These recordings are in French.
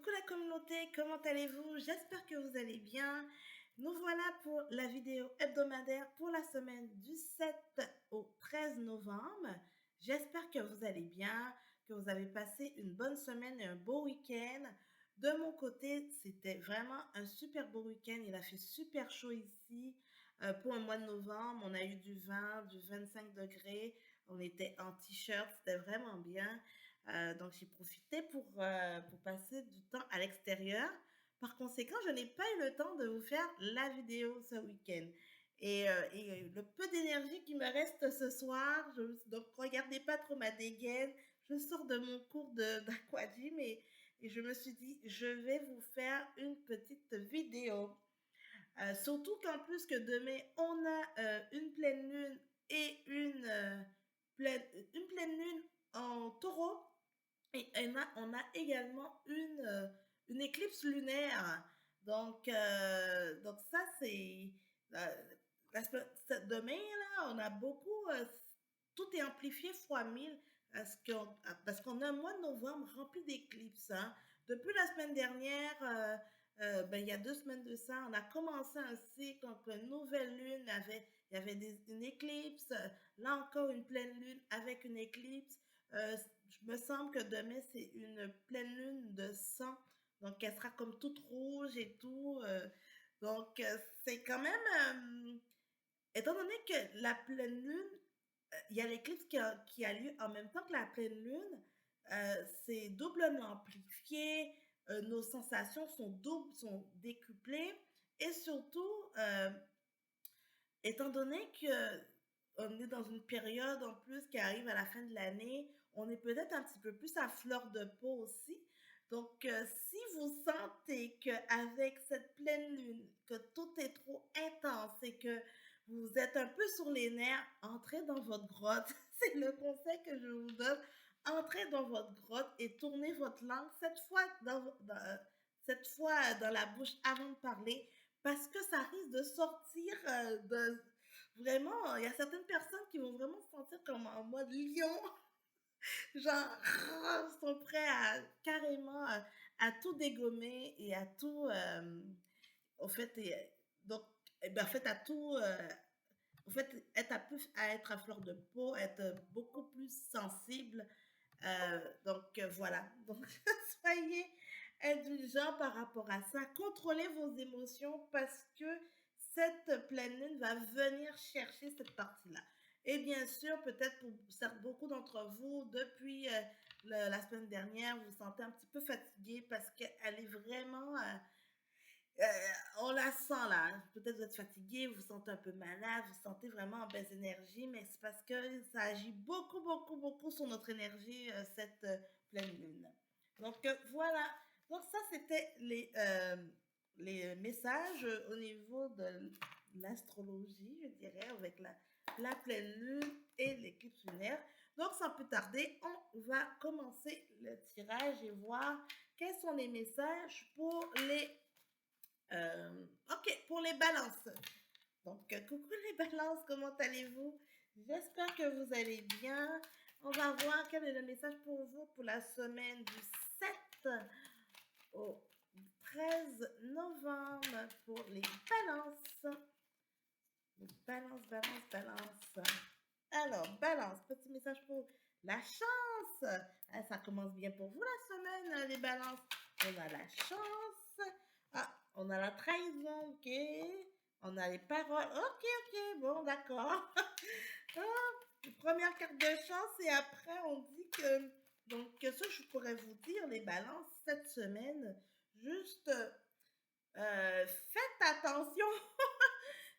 Coucou la communauté, comment allez-vous? J'espère que vous allez bien. Nous voilà pour la vidéo hebdomadaire pour la semaine du 7 au 13 novembre. J'espère que vous allez bien, que vous avez passé une bonne semaine et un beau week-end. De mon côté, c'était vraiment un super beau week-end. Il a fait super chaud ici. Pour un mois de novembre, on a eu du vent, du 25 degrés. On était en t-shirt, c'était vraiment bien. Donc, j'ai profité pour passer du temps à l'extérieur. Par conséquent, je n'ai pas eu le temps de vous faire la vidéo ce week-end. Et le peu d'énergie qui me reste ce soir, donc regardez pas trop ma dégaine. Je sors de mon cours d'aquagym et je me suis dit, je vais vous faire une petite vidéo. Surtout qu'en plus que demain, on a une pleine lune et une pleine lune en taureau. Et on a également une éclipse lunaire. Donc ça, c'est... euh, demain, là, on a beaucoup... tout est amplifié fois 1000 parce qu'on a un mois de novembre rempli d'éclipses. Hein. Depuis la semaine dernière, il y a 2 semaines de ça, on a commencé un cycle, donc une nouvelle lune, il y avait une éclipse, là encore une pleine lune avec une éclipse. Je me semble que demain, c'est une pleine lune de sang. Donc, elle sera comme toute rouge et tout. Donc, c'est quand même... étant donné que la pleine lune, il y a l'éclipse qui a lieu en même temps que la pleine lune, c'est doublement amplifié. Nos sensations sont décuplées. Et surtout, étant donné que on est dans une période en plus qui arrive à la fin de l'année, on est peut-être un petit peu plus à fleur de peau aussi. Donc, si vous sentez qu'avec cette pleine lune, que tout est trop intense et que vous êtes un peu sur les nerfs, entrez dans votre grotte. C'est le conseil que je vous donne. Entrez dans votre grotte et tournez votre langue cette fois dans la bouche avant de parler parce que ça risque de sortir de... Vraiment, il y a certaines personnes qui vont vraiment se sentir comme en mode lion, genre, sont prêts à carrément à tout dégommer et à tout, au fait, donc, en fait, à tout, en fait, à être à fleur de peau, être beaucoup plus sensible. Donc, voilà. Donc, soyez indulgents par rapport à ça. Contrôlez vos émotions parce que cette pleine lune va venir chercher cette partie-là. Et bien sûr, peut-être pour beaucoup d'entre vous, depuis la semaine dernière, vous vous sentez un petit peu fatigué parce qu'elle est vraiment euh, on la sent là. Peut-être vous êtes fatigué, vous vous sentez un peu malade, vous vous sentez vraiment en baisse d'énergie, mais c'est parce que ça agit beaucoup, beaucoup, beaucoup sur notre énergie, cette pleine lune. Donc voilà. Donc ça, c'était les messages au niveau de l'astrologie, je dirais, avec la pleine lune et l'éclipse lunaire. Donc sans plus tarder, on va commencer le tirage et voir quels sont les messages pour OK, pour les balances. Donc, coucou les balances, comment allez-vous? J'espère que vous allez bien. On va voir quel est le message pour vous pour la semaine du 7 au 13 novembre pour les balances. Les balances, balances, balances. Alors, balance, petit message pour la chance. Ah, ça commence bien pour vous la semaine, les balances. On a la chance. Ah, on a la trahison, ok. On a les paroles. Ok, ok, bon, d'accord. Première carte de chance et après on dit que... Donc, ce que je pourrais vous dire, les balances, cette semaine, juste faites attention.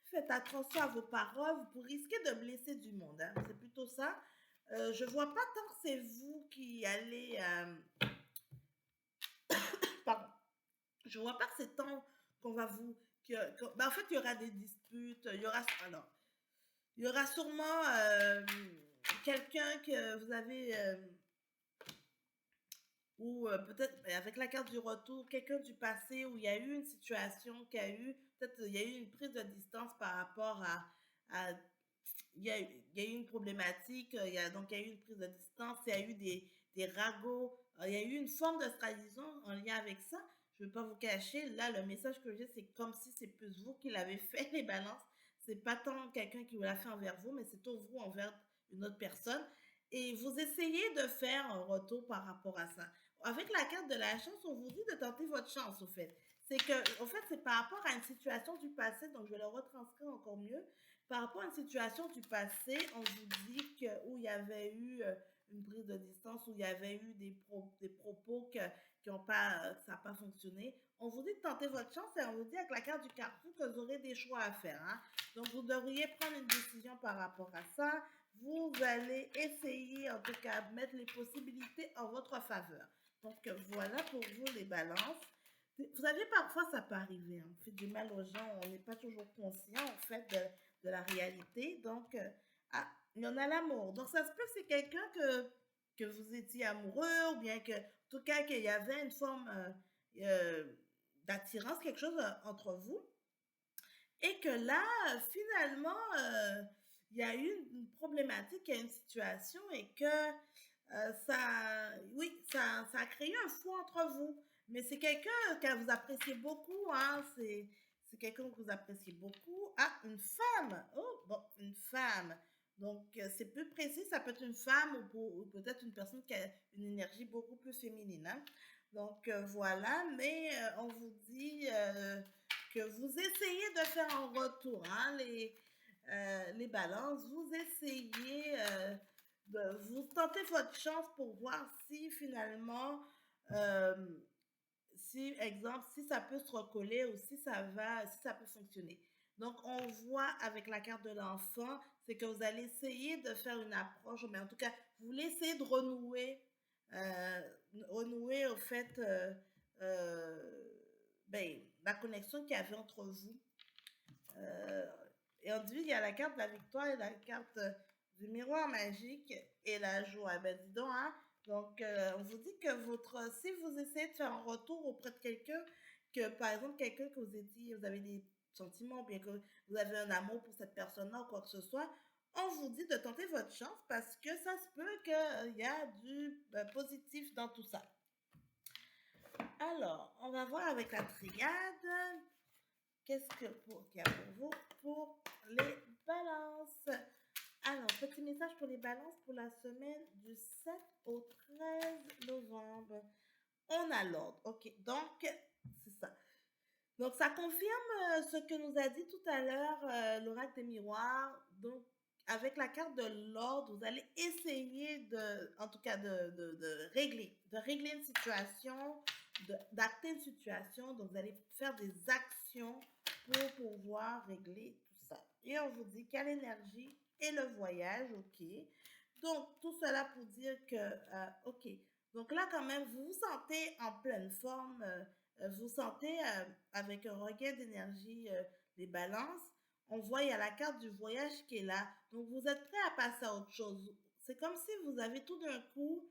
Faites attention à vos paroles, vous risquez de blesser du monde. Hein. C'est plutôt ça. Je vois pas tant que c'est vous qui allez... pardon. Je vois pas que c'est tant qu'on va vous... en fait, il y aura des disputes. Il y aura sûrement quelqu'un que vous avez... ou peut-être avec la carte du retour, quelqu'un du passé où il y a eu une situation qui a eu... Peut-être il y a eu une prise de distance par rapport à il y a eu une problématique, donc il y a eu une prise de distance, il y a eu des ragots il y a eu une forme de trahison en lien avec ça. Je ne vais pas vous cacher, là, le message que j'ai, c'est comme si c'est plus vous qui l'avez fait, les balances. C'est pas tant quelqu'un qui vous l'a fait envers vous, mais c'est plutôt vous envers une autre personne. Et vous essayez de faire un retour par rapport à ça. Avec la carte de la chance, on vous dit de tenter votre chance, au fait. C'est que, au fait, c'est par rapport à une situation du passé, donc je vais le retranscrire encore mieux. Par rapport à une situation du passé, on vous dit que, où il y avait eu une prise de distance, où il y avait eu des propos qui ont pas, que ça n'a pas fonctionné. On vous dit de tenter votre chance et on vous dit avec la carte du carrefour que vous aurez des choix à faire, hein. Donc, vous devriez prendre une décision par rapport à ça. Vous allez essayer, en tout cas, de mettre les possibilités en votre faveur. Donc, voilà pour vous les balances. Vous savez, parfois, ça peut arriver, hein. On fait du mal aux gens, on n'est pas toujours conscient, en fait, de la réalité. Donc, ah, il y en a l'amour. Donc, ça se peut que c'est quelqu'un que vous étiez amoureux, ou bien que, en tout cas, qu'il y avait une forme d'attirance, quelque chose entre vous. Et que là, finalement, il y a eu une problématique, il y a une situation et que oui, ça a créé un fou entre vous. Mais c'est quelqu'un que vous appréciez beaucoup, hein, c'est quelqu'un que vous appréciez beaucoup. Ah, une femme! Oh, bon, une femme. Donc, c'est plus précis, ça peut être une femme ou peut-être une personne qui a une énergie beaucoup plus féminine, hein. Donc, voilà, mais on vous dit que vous essayez de faire en retour, hein, les balances, vous essayez vous tentez votre chance pour voir si finalement, euh, si, exemple, si ça peut se recoller ou si ça va, si ça peut fonctionner. Donc, on voit avec la carte de l'enfant, c'est que vous allez essayer de faire une approche, mais en tout cas, vous voulez essayer de renouer au fait, ben, la connexion qu'il y avait entre vous. Euh, et on dit, il y a la carte de la victoire et la carte du miroir magique et la joie. Ben, dis donc, hein? Donc, on vous dit que si vous essayez de faire un retour auprès de quelqu'un, que par exemple, quelqu'un que vous avez des sentiments, bien que vous avez un amour pour cette personne-là ou quoi que ce soit, on vous dit de tenter votre chance parce que ça se peut qu'il y a du positif dans tout ça. Alors, on va voir avec la triade. Qu'est-ce qu'il y a pour vous pour les balances? Alors, petit message pour les balances pour la semaine du 7 au 13 novembre. On a l'ordre. OK, donc, c'est ça. Donc, ça confirme ce que nous a dit tout à l'heure l'oracle des miroirs. Donc, avec la carte de l'ordre, vous allez essayer en tout cas, de régler une situation, d'acter une situation. Donc, vous allez faire des actions pour pouvoir régler tout ça. Et on vous dit quelle énergie et le voyage, ok. Donc, tout cela pour dire que, ok. Donc là, quand même, vous vous sentez en pleine forme, vous sentez avec un regain d'énergie les balances. On voit, il y a la carte du voyage qui est là. Donc, vous êtes prêt à passer à autre chose. C'est comme si vous avez tout d'un coup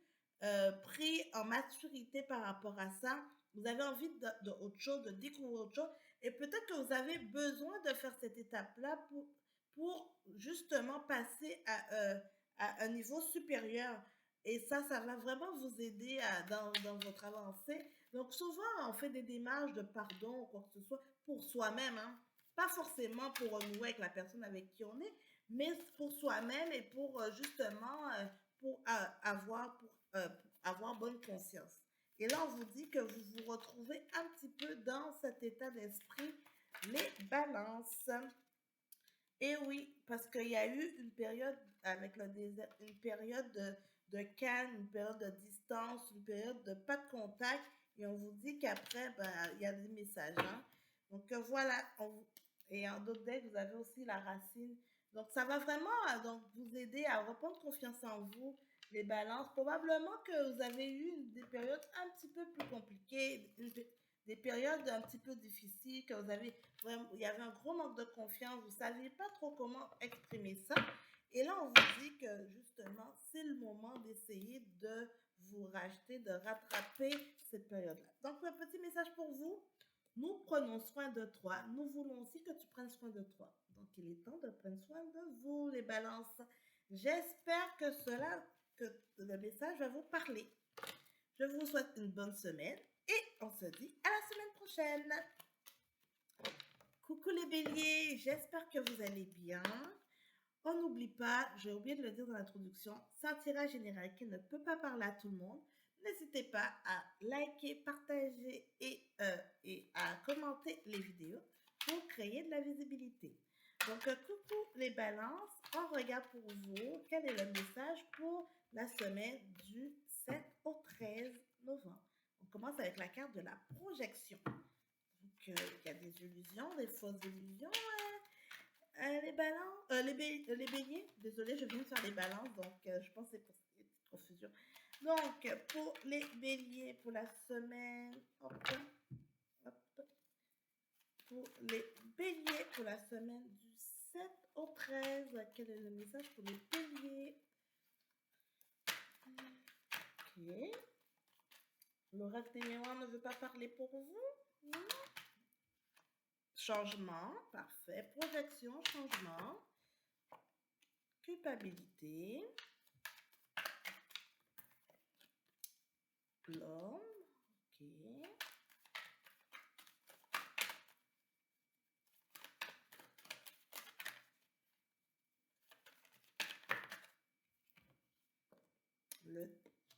pris en maturité par rapport à ça. Vous avez envie de autre chose, de découvrir autre chose. Et peut-être que vous avez besoin de faire cette étape-là pour justement passer à un niveau supérieur. Et ça va vraiment vous aider dans votre avancée. Donc souvent, on fait des démarches de pardon ou quoi que ce soit pour soi-même, hein. Pas forcément pour renouer avec la personne avec qui on est, mais pour soi-même et pour justement pour avoir bonne conscience. Et là, on vous dit que vous vous retrouvez un petit peu dans cet état d'esprit, les balances. Et oui, parce qu'il y a eu une période avec le désert, une période de calme, une période de distance, une période de pas de contact. Et on vous dit qu'après, ben, il y a des messages, hein. Donc voilà. Et en d'autres decks, vous avez aussi la racine. Donc ça va vraiment donc, vous aider à reprendre confiance en vous, les balances. Probablement que vous avez eu des périodes un petit peu plus compliquées, des périodes un petit peu difficiles, que vous avez vraiment, il y avait un gros manque de confiance, vous ne saviez pas trop comment exprimer ça. Et là, on vous dit que justement, c'est le moment d'essayer de vous racheter, de rattraper cette période-là. Donc, un petit message pour vous. Nous prenons soin de toi. Nous voulons aussi que tu prennes soin de toi. Donc, il est temps de prendre soin de vous, les balances. J'espère que le message va vous parler. Je vous souhaite une bonne semaine et on se dit à la semaine prochaine. Coucou les béliers, j'espère que vous allez bien. On n'oublie pas, j'ai oublié de le dire dans l'introduction, c'est un tirage général qui ne peut pas parler à tout le monde. N'hésitez pas à liker, partager et à commenter les vidéos pour créer de la visibilité. Donc, coucou les balances, on regarde pour vous quel est le message pour la semaine du 7 au 13 novembre. On commence avec la carte de la projection. Donc, il y a des illusions, des fausses illusions. Les balances, les béliers, désolée, je viens de faire les balances, donc je pense que c'est pour cette petite confusion. Donc, pour les béliers, pour la semaine, hop, pour les béliers, pour la semaine du 7 au 13, quel est le message pour les béliers? Ok. L'oracle des miroirs ne veut pas parler pour vous? Non. Changement, parfait. Projection, changement. Culpabilité. L'homme, ok. Le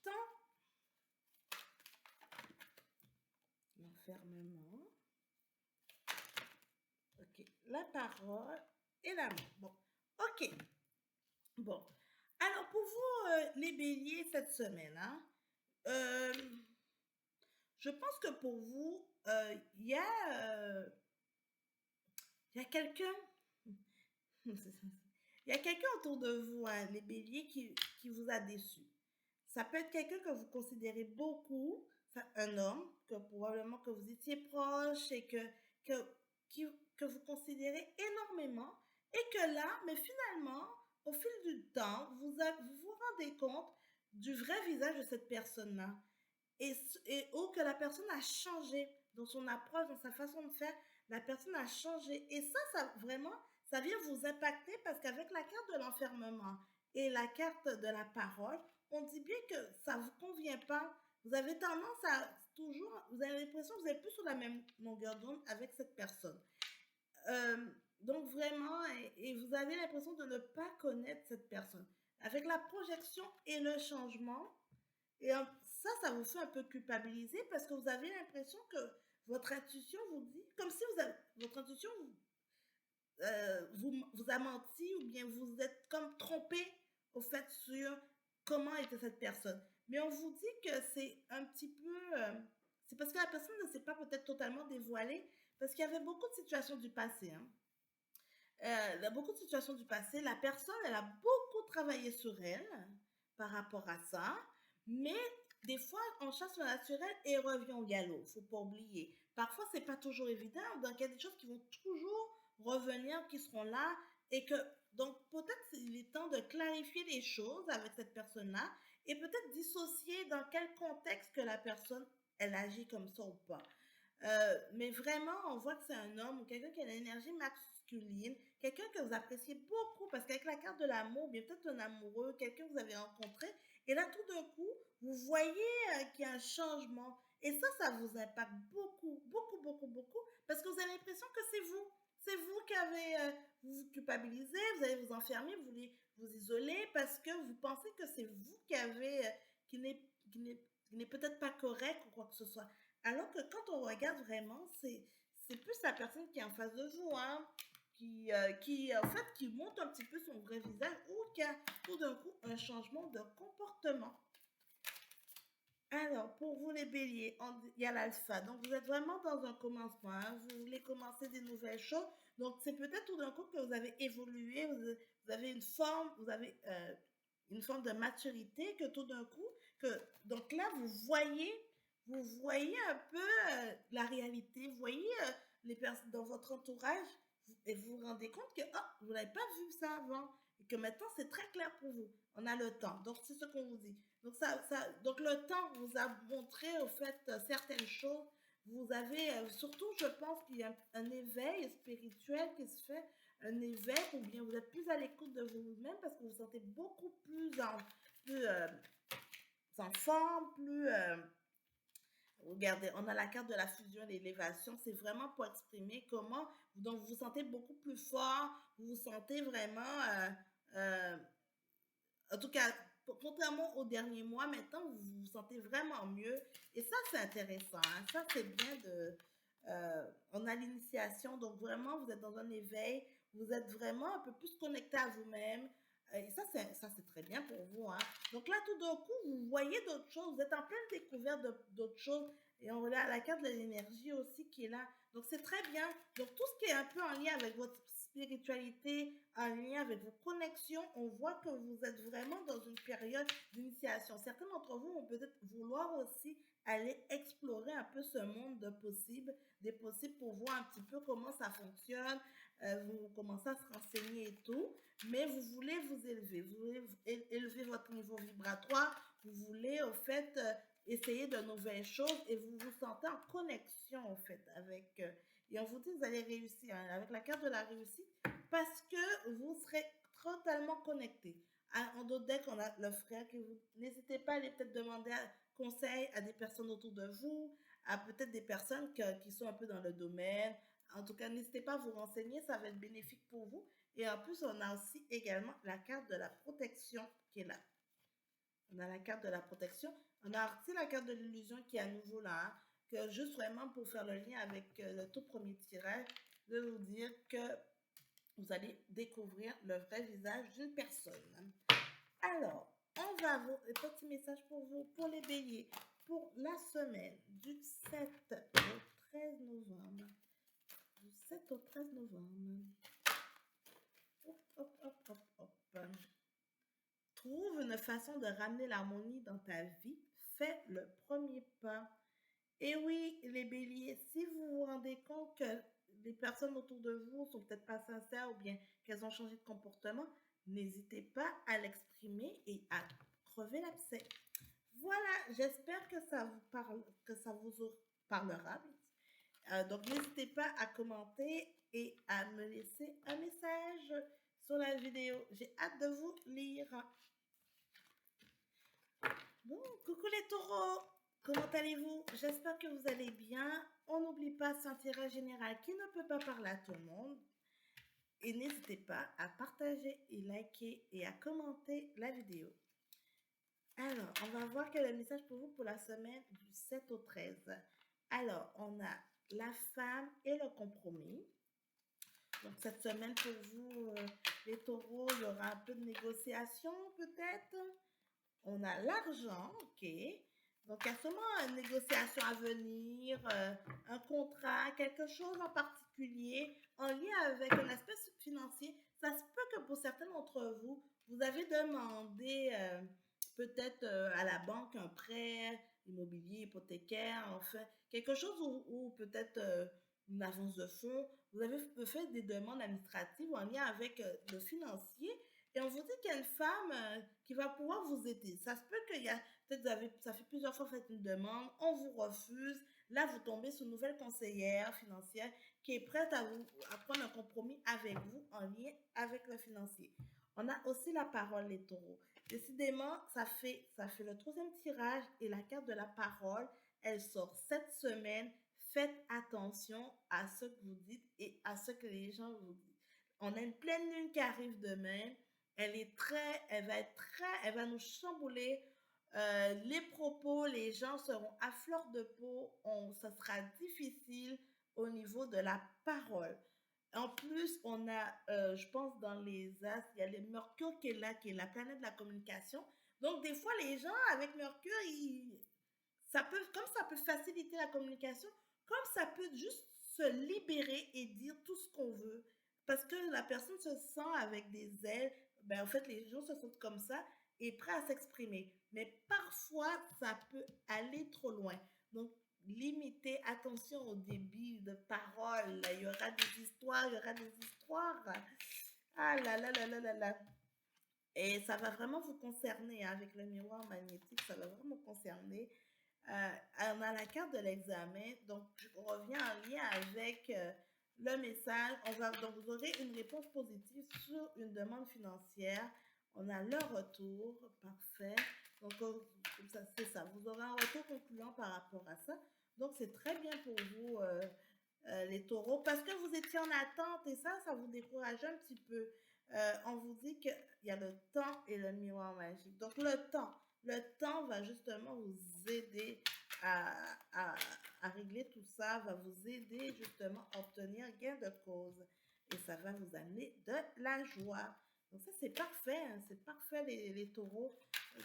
temps. L'enfermement. Ok. La parole et l'amour. Bon. Ok. Bon. Alors, pour vous, les béliers, cette semaine, hein, je pense que pour vous, il y a quelqu'un. Il y a quelqu'un autour de vous, hein, les béliers, qui vous a déçu. Ça peut être quelqu'un que vous considérez beaucoup, un homme, que probablement que vous étiez proche et que, que vous considérez énormément. Et que là, mais finalement, au fil du temps, vous vous rendez compte du vrai visage de cette personne-là. Ou que la personne a changé dans son approche, dans sa façon de faire. La personne a changé. Et ça vraiment, ça vient vous impacter parce qu'avec la carte de l'enfermement et la carte de la parole, on dit bien que ça ne vous convient pas. Vous avez tendance à toujours, vous avez l'impression que vous n'êtes plus sur la même longueur d'onde avec cette personne. Donc vraiment, et vous avez l'impression de ne pas connaître cette personne. Avec la projection et le changement, et ça vous fait un peu culpabiliser parce que vous avez l'impression que votre intuition vous dit, comme si votre intuition vous a menti ou bien vous êtes comme trompé au fait sur comment était cette personne. Mais on vous dit que c'est un petit peu... c'est parce que la personne ne s'est pas peut-être totalement dévoilée parce qu'il y avait beaucoup de situations du passé. Hein. Il y a beaucoup de situations du passé. La personne, elle a beaucoup travaillé sur elle par rapport à ça. Mais des fois, on chasse le naturel et revient au galop. Faut pas oublier. Parfois, c'est pas toujours évident. Donc, il y a des choses qui vont toujours revenir, qui seront là. Et que, donc, peut-être il est temps de clarifier les choses avec cette personne-là et peut-être dissocier dans quel contexte que la personne, elle agit comme ça ou pas. Mais vraiment, on voit que c'est un homme ou quelqu'un qui a l'énergie masculine, quelqu'un que vous appréciez beaucoup, parce qu'avec la carte de l'amour, bien peut-être un amoureux, quelqu'un que vous avez rencontré, et là, tout d'un coup, vous voyez qu'il y a un changement. Et ça vous impacte beaucoup, beaucoup, beaucoup, beaucoup, parce que vous avez l'impression que c'est vous. C'est vous qui avez, vous vous culpabilisez, vous allez vous enfermer, vous voulez vous isoler, parce que vous pensez que c'est vous qui avez, qui n'est peut-être pas correct ou quoi que ce soit. Alors que quand on regarde vraiment, c'est plus la personne qui est en face de vous, hein, en fait, qui montre un petit peu son vrai visage ou qui a tout d'un coup un changement de comportement. Alors, pour vous les béliers, il y a l'alpha. Donc, vous êtes vraiment dans un commencement. Hein, vous voulez commencer des nouvelles choses. Donc, c'est peut-être tout d'un coup que vous avez évolué, vous avez une forme de maturité que tout d'un coup, donc là, vous voyez un peu la réalité, vous voyez les personnes dans votre entourage et vous vous rendez compte que vous n'avez pas vu ça avant et que maintenant c'est très clair pour vous. On a le temps, donc c'est ce qu'on vous dit. Donc, donc le temps vous a montré au fait certaines choses. Vous avez, surtout je pense qu'il y a un éveil spirituel qui se fait, un éveil ou bien vous êtes plus à l'écoute de vous-même parce que vous vous sentez beaucoup plus en forme, plus... regardez, on a la carte de la fusion et l'élévation. C'est vraiment pour exprimer comment donc vous vous sentez beaucoup plus fort, vous vous sentez vraiment... euh, en tout cas, contrairement au dernier mois, maintenant, vous vous sentez vraiment mieux. Et ça, c'est intéressant, hein. Ça, c'est bien de... on a l'initiation, donc vraiment, vous êtes dans un éveil, vous êtes vraiment un peu plus connecté à vous-même. Et ça, c'est très bien pour vous, hein. Donc là, tout d'un coup, vous voyez d'autres choses, vous êtes en pleine découverte d'autres choses. Et on a la carte de l'énergie aussi qui est là. Donc c'est très bien. Donc tout ce qui est un peu en lien avec votre spiritualité, en lien avec vos connexions, on voit que vous êtes vraiment dans une période d'initiation. Certains d'entre vous vont peut-être vouloir aussi aller explorer un peu ce monde de possibles, des possibles pour voir un petit peu comment ça fonctionne. Vous commencez à se renseigner et tout, mais vous voulez vous élever, vous voulez élever votre niveau vibratoire, vous voulez au fait essayer de nouvelles choses et vous vous sentez en connexion en fait avec et on vous dit que vous allez réussir, hein, avec la carte de la réussite parce que vous serez totalement connecté. En d'autres decks, on a le frère qui vous n'hésitez pas à aller peut-être demander conseil à des personnes autour de vous, à peut-être des personnes qui sont un peu dans le domaine. En tout cas, n'hésitez pas à vous renseigner, ça va être bénéfique pour vous. Et en plus, on a aussi également la carte de la protection qui est là. On a la carte de la protection. On a aussi la carte de l'illusion qui est à nouveau là, hein, que juste vraiment pour faire le lien avec le tout premier tirage, de vous dire que vous allez découvrir le vrai visage d'une personne. Alors, on va voir les petits messages pour vous, pour les béliers, pour la semaine du 7 au 13 novembre. Du 7 au 13 novembre. Hop, hop, hop, hop, hop. Trouve une façon de ramener l'harmonie dans ta vie. Fais le premier pas. Et oui, les béliers, si vous vous rendez compte que les personnes autour de vous sont peut-être pas sincères ou bien qu'elles ont changé de comportement, n'hésitez pas à l'exprimer et à crever l'abcès. Voilà, j'espère que ça vous parle, que ça vous parlera. Donc n'hésitez pas à commenter et à me laisser un message sur la vidéo. J'ai hâte de vous lire. Bon, coucou les taureaux, comment allez-vous? J'espère que vous allez bien. On n'oublie pas ce tirage général qui ne peut pas parler à tout le monde. Et n'hésitez pas à partager et liker et à commenter la vidéo. Alors, on va voir quel est le message pour vous pour la semaine du 7 au 13. Alors, on a la femme et le compromis. Donc, cette semaine pour vous, les taureaux, il y aura un peu de négociation peut-être. On a l'argent, ok. Donc, il y a sûrement une négociation à venir, un contrat, quelque chose en particulier en lien avec un aspect financier. Ça se peut que pour certains d'entre vous, vous avez demandé peut-être à la banque un prêt immobilier, hypothécaire, enfin, quelque chose ou peut-être une avance de fonds. Vous avez fait des demandes administratives en lien avec le financier et on vous dit qu'il y a une femme qui va pouvoir vous aider. Ça se peut qu'il y a, peut-être ça fait plusieurs fois que vous faites une demande, on vous refuse. Là, vous tombez sur une nouvelle conseillère financière qui est prête à prendre un compromis avec vous en lien avec le financier. On a aussi la parole, les taureaux. Décidément, ça fait le troisième tirage et la carte de la parole, elle sort cette semaine. Faites attention à ce que vous dites et à ce que les gens vous disent. On a une pleine lune qui arrive demain. Elle va nous chambouler. Les propos, les gens seront à fleur de peau. Ça sera difficile au niveau de la parole. En plus, on a, je pense, dans les astres, il y a le Mercure qui est là, qui est la planète de la communication. Donc, des fois, les gens avec Mercure, comme ça peut faciliter la communication, comme ça peut juste se libérer et dire tout ce qu'on veut. Parce que la personne se sent avec des ailes, ben en fait, les gens se sentent comme ça et prêts à s'exprimer. Mais parfois, ça peut aller trop loin. Donc, limitez, attention au débit de parole. Il y aura des histoires, il y aura des histoires. Ah là là là là là là. Et ça va vraiment vous concerner, hein, avec le miroir magnétique, ça va vraiment concerner. On a la carte de l'examen, donc on revient en lien avec le message. Donc vous aurez une réponse positive sur une demande financière. On a le retour, parfait. Donc, comme ça, c'est ça. Vous aurez un retour concluant par rapport à ça. Donc, c'est très bien pour vous, les taureaux, parce que vous étiez en attente et ça vous décourage un petit peu. On vous dit qu'il y a le temps et le miroir magique. Donc, le temps va justement vous aider à régler tout ça, va vous aider justement à obtenir gain de cause. Et ça va vous amener de la joie. Donc, ça, c'est parfait, hein, c'est parfait, les taureaux.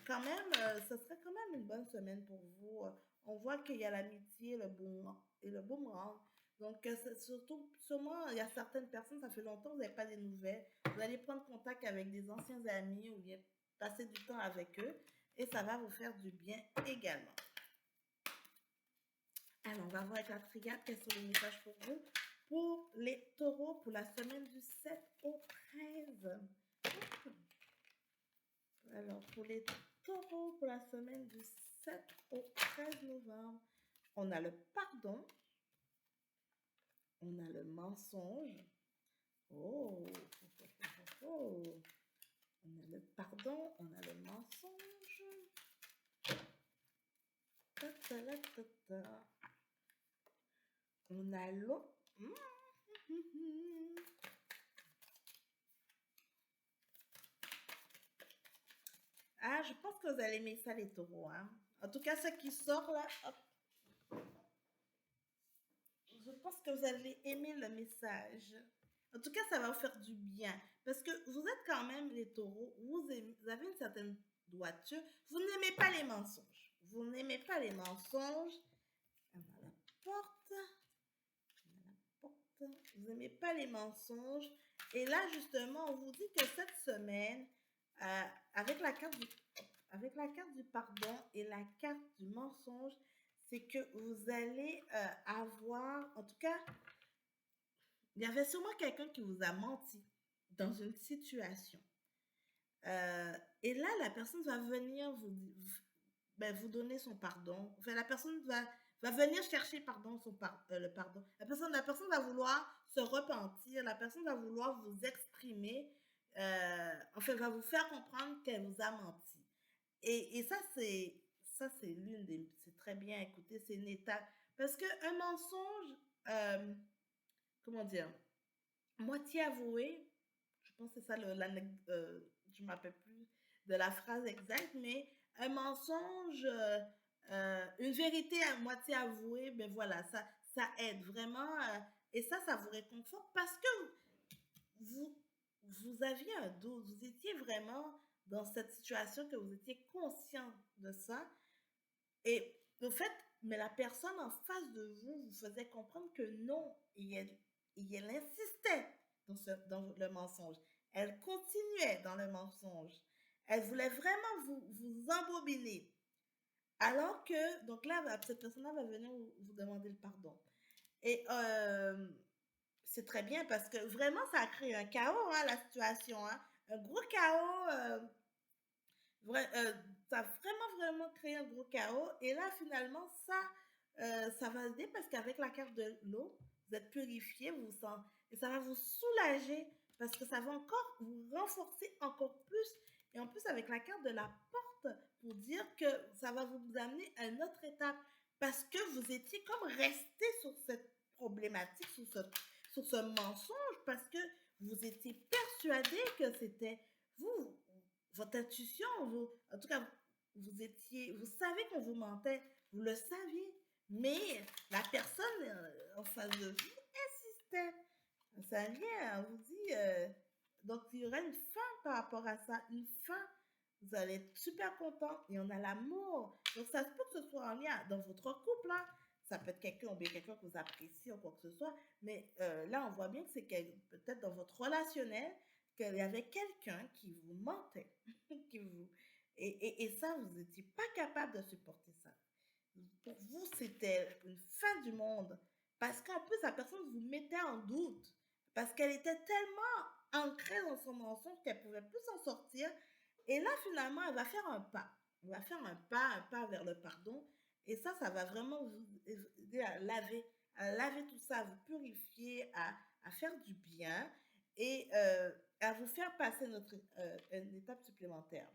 Quand même, ce serait quand même une bonne semaine pour vous. On voit qu'il y a l'amitié, le boomerang. Donc, surtout, sûrement, il y a certaines personnes, ça fait longtemps que vous n'avez pas des nouvelles. Vous allez prendre contact avec des anciens amis ou bien passer du temps avec eux et ça va vous faire du bien également. Alors, on va voir avec la triade quels sont les messages pour vous. Pour les taureaux, pour la semaine du 7 au 13. Alors, pour les taureaux, pour la semaine du 7 au 13 novembre, on a le pardon, on a le mensonge. Oh, oh, oh, oh. On a le pardon, on a le mensonge. Ta, ta, la, ta, ta. On a l'eau. Ah, je pense que vous allez aimer ça, les taureaux. Hein. En tout cas, ce qui sort là, hop. Je pense que vous allez aimer le message. En tout cas, ça va vous faire du bien. Parce que vous êtes quand même les taureaux, vous avez une certaine droiture. Vous n'aimez pas les mensonges. Vous n'aimez pas les mensonges. On a la porte. On a la porte. Vous n'aimez pas les mensonges. Et là, justement, on vous dit que cette semaine, euh, avec la carte du, avec la carte du pardon et la carte du mensonge, c'est que vous allez avoir, en tout cas, il y avait sûrement quelqu'un qui vous a menti dans une situation. Et là, la personne va venir vous donner son pardon. Enfin, la personne va venir chercher pardon, le pardon. La personne va vouloir se repentir. La personne va vouloir vous exprimer. Enfin, va vous faire comprendre qu'elle vous a menti. Et ça, c'est c'est très bien. Écoutez, c'est une étape. Parce qu'un mensonge, euh, comment dire, moitié avoué, je pense que c'est ça, je ne m'appelle plus de la phrase exacte, mais un mensonge, une vérité à moitié avouée, ben voilà, ça aide vraiment. Et ça vous réconforte parce que vous, vous aviez un doute, vous étiez vraiment dans cette situation, que vous étiez conscient de ça. Et au fait, mais la personne en face de vous vous faisait comprendre que non, et elle insistait dans le mensonge. Elle continuait dans le mensonge. Elle voulait vraiment vous embobiner. Alors que, donc là, cette personne-là va venir vous demander le pardon. Et c'est très bien parce que vraiment, ça a créé un chaos, hein, la situation. Hein. Un gros chaos. Ça a vraiment, vraiment créé un gros chaos. Et là, finalement, ça va aider parce qu'avec la carte de l'eau, vous êtes purifié, vous vous sentez, et ça va vous soulager parce que ça va encore vous renforcer encore plus. Et en plus, avec la carte de la porte, pour dire que ça va vous amener à une autre étape parce que vous étiez comme resté sur cette problématique, sur ce mensonge, parce que vous étiez persuadé que c'était vous, votre intuition, en tout cas, vous savez qu'on vous mentait, vous le saviez, mais la personne en face de vous insistait. Ça vient, on vous dit, donc il y aura une fin par rapport à ça, une fin. Vous allez être super content et on a l'amour. Donc ça se peut que ce soit en lien dans votre couple, hein. Ça peut être quelqu'un ou bien quelqu'un que vous appréciez ou quoi que ce soit, mais là on voit bien que c'est peut-être dans votre relationnel qu'il y avait quelqu'un qui vous mentait, qui vous... et ça, vous n'étiez pas capable de supporter ça. Pour vous, c'était une fin du monde. Parce qu'en plus, la personne vous mettait en doute. Parce qu'elle était tellement ancrée dans son mensonge qu'elle ne pouvait plus s'en sortir. Et là, finalement, elle va faire un pas. Elle va faire un pas vers le pardon. Et ça va vraiment vous aider à laver tout ça, à vous purifier, à faire du bien et à vous faire passer une étape supplémentaire.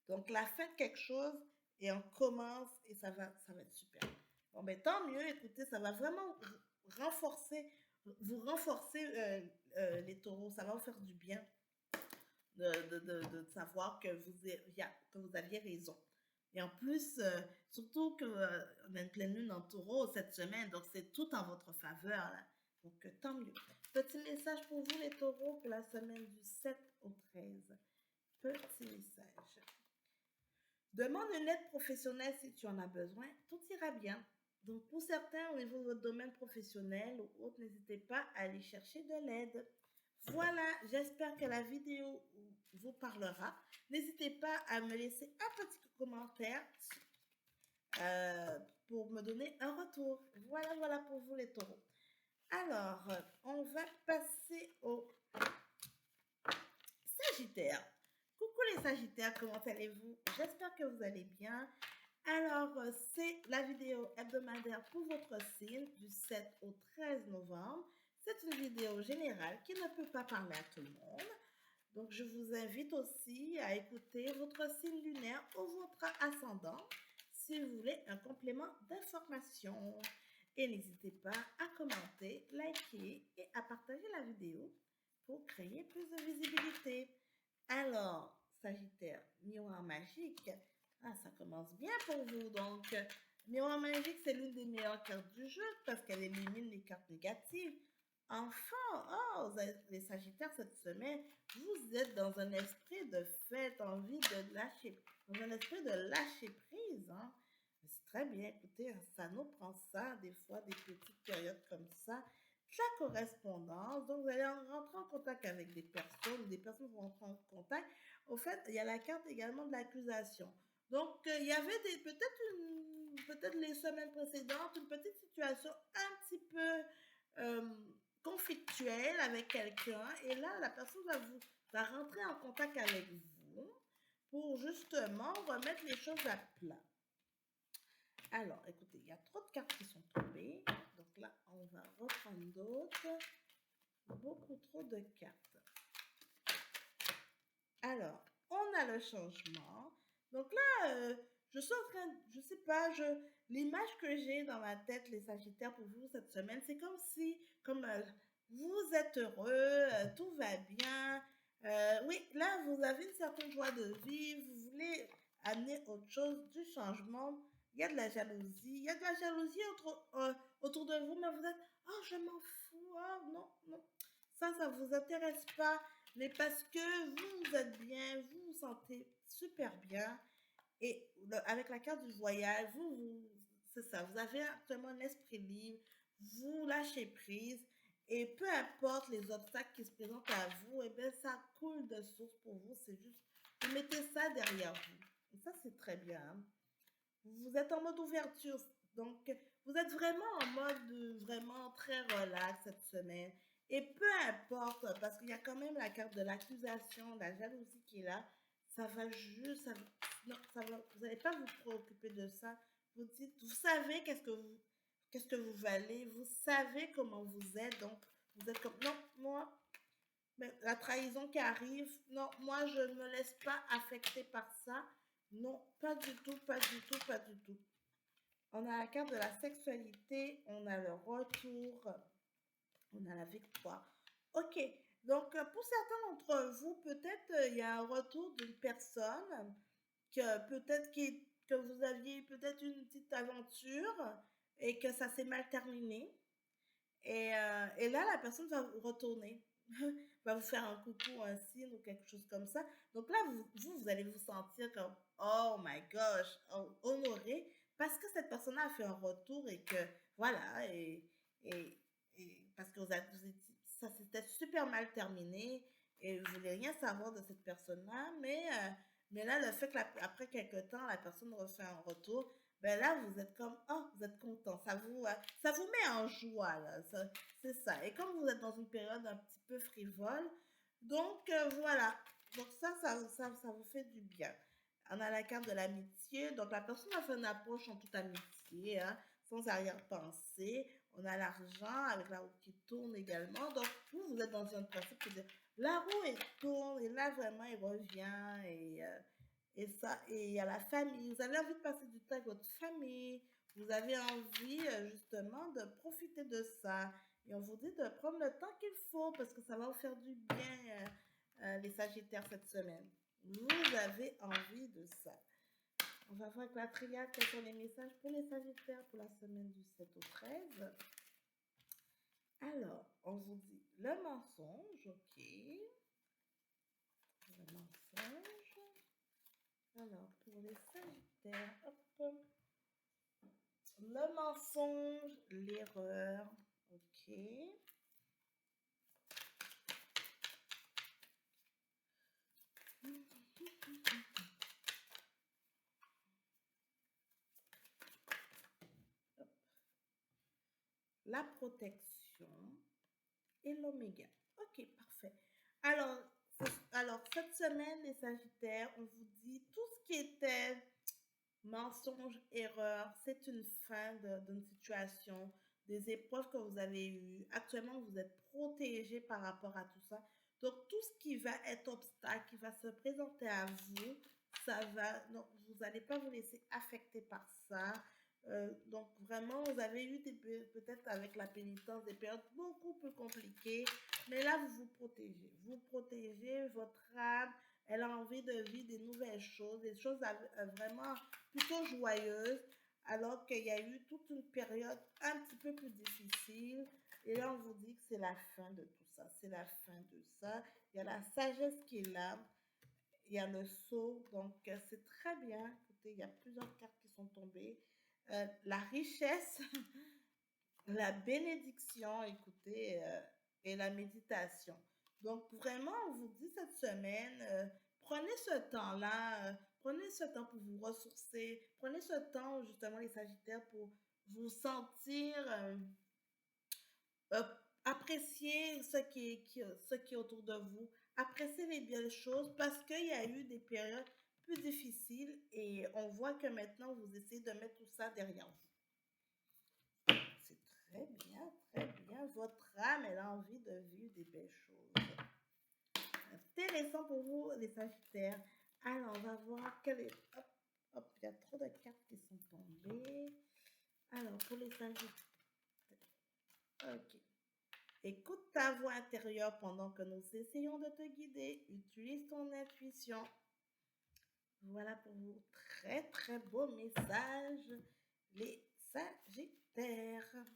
Donc, la fin de quelque chose et on commence et ça va être super. Bon, ben tant mieux, écoutez, ça va vraiment renforcer, vous renforcer les taureaux, ça va vous faire du bien de savoir que que vous aviez raison. Et en plus, surtout qu'on a une pleine lune en taureau cette semaine, donc c'est tout en votre faveur. Là. Donc tant mieux. Petit message pour vous les taureaux pour la semaine du 7 au 13. Petit message. Demande une aide professionnelle si tu en as besoin, tout ira bien. Donc pour certains, au niveau de votre domaine professionnel ou autre, n'hésitez pas à aller chercher de l'aide. Voilà, j'espère que la vidéo vous parlera. N'hésitez pas à me laisser un petit commentaire euh, pour me donner un retour. Voilà, voilà pour vous les taureaux. Alors, on va passer au Sagittaire. Coucou les Sagittaires, comment allez-vous? J'espère que vous allez bien. Alors, c'est la vidéo hebdomadaire pour votre signe du 7 au 13 novembre. C'est une vidéo générale qui ne peut pas parler à tout le monde. Donc, je vous invite aussi à écouter votre signe lunaire ou votre ascendant si vous voulez un complément d'information. Et n'hésitez pas à commenter, liker et à partager la vidéo pour créer plus de visibilité. Alors, Sagittaire, miroir magique, ah, ça commence bien pour vous. Donc, miroir magique, c'est l'une des meilleures cartes du jeu parce qu'elle élimine les cartes négatives. Enfin, oh, les Sagittaires, cette semaine, vous êtes dans un esprit de fête, envie de lâcher, dans un esprit de lâcher prise. Hein. C'est très bien, écoutez, ça nous prend ça, des fois, des petites périodes comme ça. La correspondance, donc vous allez rentrer en contact avec des personnes vont rentrer en contact. Au fait, il y a la carte également de l'accusation. Donc, il y avait peut-être les semaines précédentes, une petite situation un petit peu euh, conflictuelle avec quelqu'un. Et là, la personne va rentrer en contact avec vous pour justement remettre les choses à plat. Alors, écoutez, il y a trop de cartes qui sont tombées. Donc là, on va reprendre d'autres. Beaucoup trop de cartes. Alors, on a le changement. Donc là, je suis en train, je sais pas, l'image que j'ai dans ma tête, les Sagittaires, pour vous cette semaine, c'est comme si, vous êtes heureux, tout va bien. Oui, là, vous avez une certaine joie de vivre, vous voulez amener autre chose, du changement. Il y a de la jalousie, il y a de la jalousie autour de vous, mais vous êtes, oh, je m'en fous, oh, non, non. Ça vous intéresse pas. Mais parce que vous êtes bien, vous vous sentez super bien. Et avec la carte du voyage, c'est ça, vous avez actuellement un esprit libre, vous lâchez prise. Et peu importe les obstacles qui se présentent à vous, et bien ça coule de source pour vous. C'est juste, vous mettez ça derrière vous. Et ça, c'est très bien. Hein. Vous êtes en mode ouverture. Donc, vous êtes vraiment en mode vraiment très relax cette semaine. Et peu importe, parce qu'il y a quand même la carte de l'accusation, la jalousie qui est là, ça va juste, non, vous n'allez pas vous préoccuper de ça. Vous dites, vous savez qu'est-ce que vous valez, vous savez comment vous êtes, donc vous êtes comme, non, moi, mais la trahison qui arrive, non, moi je ne me laisse pas affecter par ça. Non, pas du tout, pas du tout, pas du tout. On a la carte de la sexualité, on a le retour, on a la victoire. Ok, donc pour certains d'entre vous, peut-être il y a un retour d'une personne que peut-être que vous aviez peut-être une petite aventure et que ça s'est mal terminé. Et là, la personne va vous retourner, va vous faire un coucou, un signe ou quelque chose comme ça. Donc là, vous allez vous sentir comme, oh my gosh, honoré, parce que cette personne a fait un retour et que, voilà, et, et parce que ça s'était super mal terminé et vous voulez rien savoir de cette personne-là, mais là, le fait qu'après quelques temps, la personne refait un retour, ben là, vous êtes comme, oh, vous êtes content, ça vous met en joie, là, c'est ça. Et comme vous êtes dans une période un petit peu frivole, donc voilà, donc ça vous fait du bien. On a la carte de l'amitié, donc la personne a fait une approche en toute amitié, hein, sans arrière-pensée. On a l'argent avec la roue qui tourne également, donc vous êtes dans un principe qui dit, la roue elle tourne et là vraiment il revient Et ça, et il y a la famille. Vous avez envie de passer du temps avec votre famille. Vous avez envie justement de profiter de ça. Et on vous dit de prendre le temps qu'il faut parce que ça va vous faire du bien, les Sagittaires, cette semaine. Vous avez envie de ça. On va voir avec la triade quels sont les messages pour les Sagittaires pour la semaine du 7 au 13. Alors, on vous dit le mensonge, ok. Le mensonge. Alors, pour les Sagittaires, hop. Le mensonge, l'erreur, ok. Hop. La protection et l'oméga. Ok, parfait. Alors, cette semaine, les Sagittaires, on vous dit tout ce qui était mensonge, erreur, c'est une fin d'une situation, des épreuves que vous avez eues. Actuellement, vous êtes protégé par rapport à tout ça. Donc, tout ce qui va être obstacle, qui va se présenter à vous, ça va, non, vous n'allez pas vous laisser affecter par ça. Donc, vraiment, vous avez eu peut-être avec la pénitence des périodes beaucoup plus compliquées, mais là, vous vous protégez. Vous protégez votre âme. Elle a envie de vivre des nouvelles choses, des choses vraiment plutôt joyeuse, alors qu'il y a eu toute une période un petit peu plus difficile. Et là, on vous dit que c'est la fin de tout ça. C'est la fin de ça. Il y a la sagesse qui est là. Il y a le sceau. Donc, c'est très bien. Écoutez, il y a plusieurs cartes qui sont tombées. La richesse, la bénédiction, écoutez, et la méditation. Donc, vraiment, on vous dit cette semaine, prenez ce temps-là, prenez ce temps pour vous ressourcer, prenez ce temps, justement, les Sagittaires, pour vous sentir, euh, apprécier ce qui est autour de vous, apprécier les belles choses, parce qu'il y a eu des périodes plus difficiles et on voit que maintenant, vous essayez de mettre tout ça derrière vous. C'est très bien, très bien. Votre âme, elle a envie de vivre des belles choses. Intéressant pour vous, les Sagittaires. Alors, on va voir quel est... Hop, hop, il y a trop de cartes qui sont tombées. Alors, pour les Sagittaires... Ok. Écoute ta voix intérieure pendant que nous essayons de te guider. Utilise ton intuition. Voilà pour vous. Très, très beau message, les Sagittaires.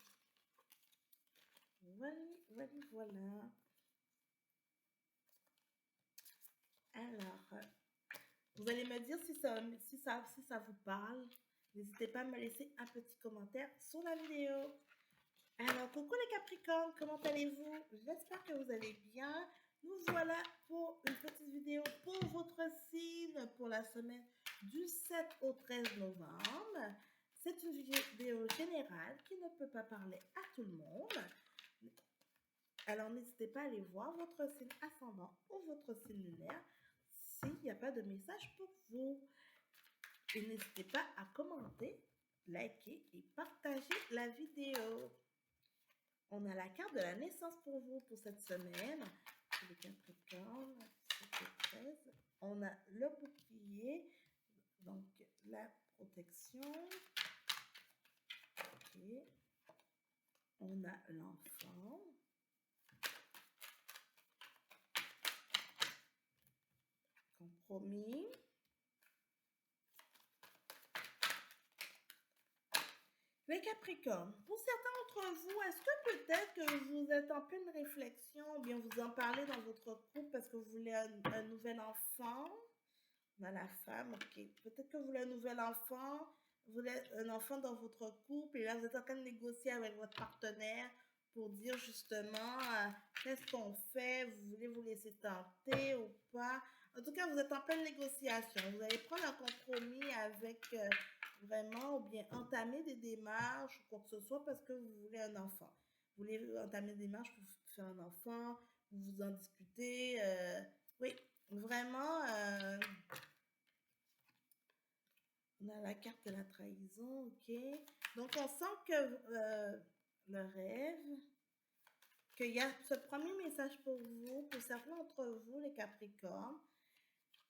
Voilà, voilà, voilà. Alors, vous allez me dire si ça vous parle. N'hésitez pas à me laisser un petit commentaire sous la vidéo. Alors, coucou les Capricornes, comment allez-vous? J'espère que vous allez bien. Nous voilà pour une petite vidéo pour votre signe pour la semaine du 7 au 13 novembre. C'est une vidéo générale qui ne peut pas parler à tout le monde. Alors, n'hésitez pas à aller voir votre signe ascendant ou votre signe lunaire s'il n'y a pas de message pour vous. Et n'hésitez pas à commenter, liker et partager la vidéo. On a la carte de la naissance pour vous pour cette semaine. Pour les Capricornes, 13. On a le bouclier, donc la protection. Ok. On a l'enfant. Compromis. Les Capricornes, pour certains d'entre vous, est-ce que peut-être que vous êtes en pleine réflexion ou bien vous en parlez dans votre couple parce que vous voulez un nouvel enfant? On a la femme, ok. Peut-être que vous voulez un nouvel enfant, vous voulez un enfant dans votre couple et là vous êtes en train de négocier avec votre partenaire pour dire justement qu'est-ce qu'on fait, vous voulez vous laisser tenter ou pas. En tout cas, vous êtes en pleine négociation. Vous allez prendre un compromis avec vraiment ou bien entamer des démarches ou quoi que ce soit parce que vous voulez un enfant. Vous voulez entamer des démarches pour faire un enfant, vous en discutez. Oui, vraiment, on a la carte de la trahison, ok. Donc, on sent que le rêve, qu'il y a ce premier message pour vous, pour certains d'entre vous, les Capricornes.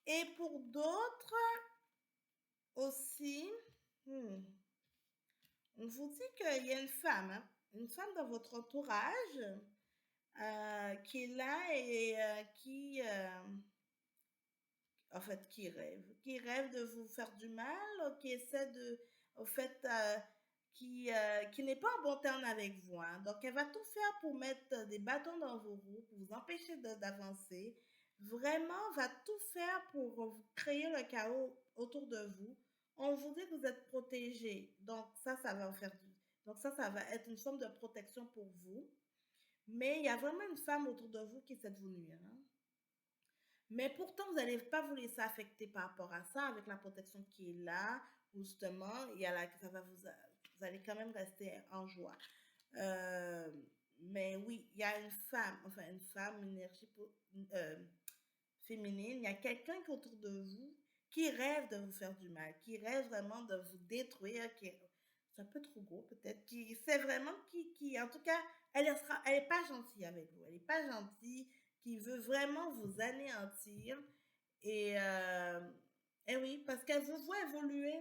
Et pour d'autres aussi, hmm, on vous dit qu'il y a une femme dans votre entourage qui est là et qui rêve de vous faire du mal, qui essaie de, au fait, qui n'est pas en bon terme avec vous, hein. Donc, elle va tout faire pour mettre des bâtons dans vos roues, pour vous empêcher d'avancer. Vraiment, va tout faire pour vous créer le chaos autour de vous. On vous dit que vous êtes protégé. Donc, ça va vous faire du... Donc, ça va être une forme de protection pour vous. Mais il y a vraiment une femme autour de vous qui essaie de vous nuire, hein. Mais pourtant, vous n'allez pas vous laisser affecter par rapport à ça, avec la protection qui est là, où justement, vous allez quand même rester en joie. Euh, mais oui, il y a une femme, une énergie féminine, il y a quelqu'un qui est autour de vous qui rêve de vous faire du mal, qui rêve vraiment de vous détruire, c'est un peu trop gros peut-être, qui sait vraiment en tout cas, elle est pas gentille avec vous, elle est pas gentille, qui veut vraiment vous anéantir et, euh, et oui, parce qu'elle vous voit évoluer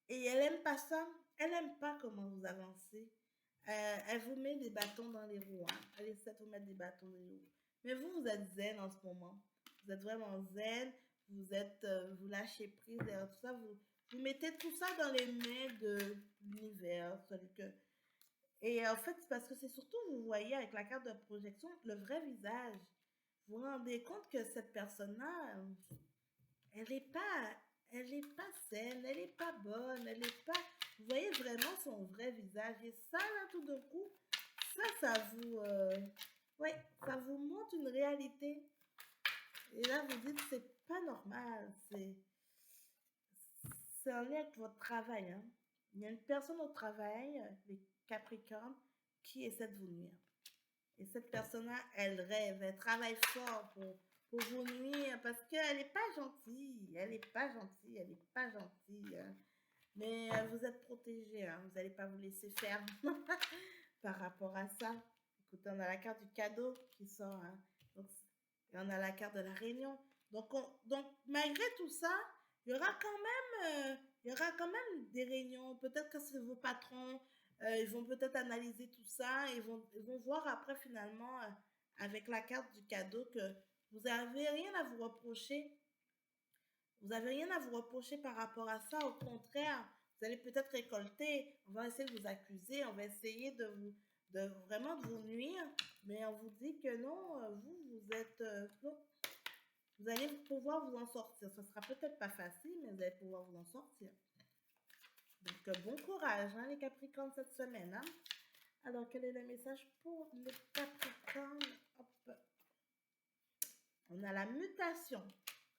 et elle aime pas ça, elle aime pas comment vous avancez. Elle vous met des bâtons dans les roues, hein. Elle essaie de vous mettre des bâtons dans les roues. Mais vous êtes zen en ce moment. Vous êtes vraiment zen. Vous lâchez prise et tout ça. Vous mettez tout ça dans les mains de l'univers. Et en fait, c'est parce que c'est surtout, vous voyez avec la carte de projection, le vrai visage. Vous vous rendez compte que cette personne-là, elle est pas, elle est pas saine, elle est pas bonne, elle est pas. Vous voyez vraiment son vrai visage. Et ça, là, tout d'un coup, ouais, ça vous montre une réalité. Et là, vous dites, c'est pas normal. C'est en lien avec votre travail, hein. Il y a une personne au travail, les Capricornes, qui essaie de vous nuire. Et cette personne-là, elle rêve, elle travaille fort pour vous nuire parce qu'elle n'est pas gentille. Elle n'est pas gentille, elle n'est pas gentille, hein. Mais vous êtes protégé, hein. Vous n'allez pas vous laisser faire par rapport à ça. Écoutez, on a la carte du cadeau qui sort, hein. Donc, et on a la carte de la réunion. Donc malgré tout ça, il y aura quand il y aura quand même des réunions. Peut-être que c'est vos patrons, ils vont peut-être analyser tout ça. Ils vont voir après finalement, avec la carte du cadeau, que vous n'avez rien à vous reprocher. Vous n'avez rien à vous reprocher par rapport à ça. Au contraire, vous allez peut-être récolter. On va essayer de vous accuser. On va essayer de vraiment de vous nuire. Mais on vous dit que non, vous êtes, non, vous allez pouvoir vous en sortir. Ce sera peut-être pas facile, mais vous allez pouvoir vous en sortir. Donc, bon courage, hein, les Capricornes, cette semaine, hein. Alors, quel est le message pour les Capricornes? Hop. On a la mutation.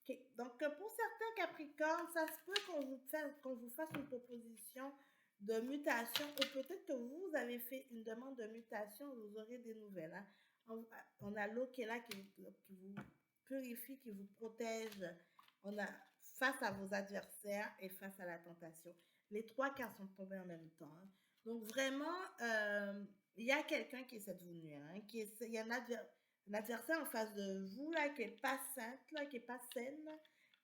Ok. Donc, pour certains Capricornes, ça se peut qu'on vous fasse une proposition de mutation ou peut-être que vous avez fait une demande de mutation, vous aurez des nouvelles, hein. On a l'eau qui est là, qui vous purifie, qui vous protège. On a face à vos adversaires et face à la tentation. Les trois cartes sont tombées en même temps, hein. Donc, vraiment, il y a quelqu'un qui essaie de vous nuire, hein, il y a un adversaire en face de vous, là, qui est pas sainte, là, qui est pas saine, là,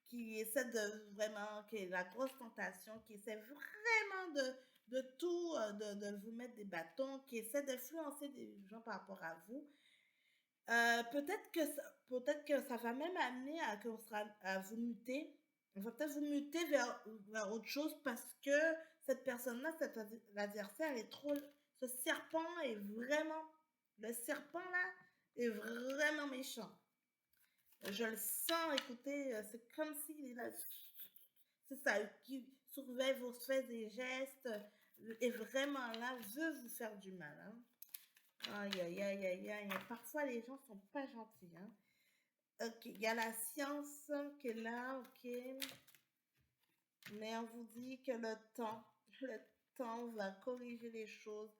qui essaie de vraiment, qui est la grosse tentation, qui essaie vraiment de tout, de vous mettre des bâtons, qui essaie d'influencer des gens par rapport à vous. Peut-être que ça va même amener à vous muter. On va peut-être vous muter vers autre chose parce que cette personne-là, l'adversaire, est trop. Ce serpent est vraiment. Le serpent là est vraiment méchant. Je le sens, écoutez, c'est comme s'il est là. C'est ça, qui surveille vos faits et gestes, est vraiment là, veut vous faire du mal, hein. Aïe, aïe, aïe, aïe, aïe. Parfois, les gens sont pas gentils, hein. Ok, il y a la science qui est là, ok. Mais on vous dit que le temps va corriger les choses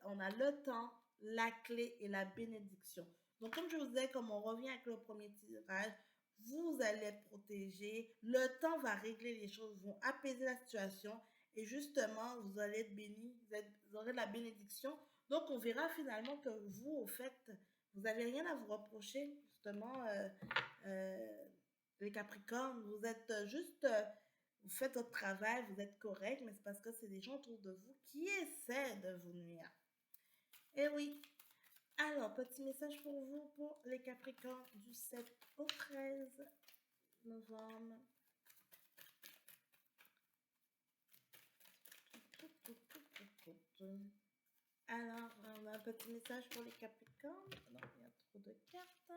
on a le temps, la clé et la bénédiction. Donc, comme je vous disais, comme on revient avec le premier tirage, vous allez être protégé. Le temps va régler les choses, vont apaiser la situation et justement, vous allez être béni, vous aurez la bénédiction. Donc, on verra finalement que vous, au fait, vous n'avez rien à vous reprocher. justement, les Capricornes, vous êtes juste, vous faites votre travail, vous êtes correct, mais c'est parce que c'est des gens autour de vous qui essaient de vous nuire. Et oui. Alors, petit message pour vous, pour les Capricornes du 7 au 13 novembre. Alors, on a un petit message pour les Capricornes. Non, il y a trop de cartes.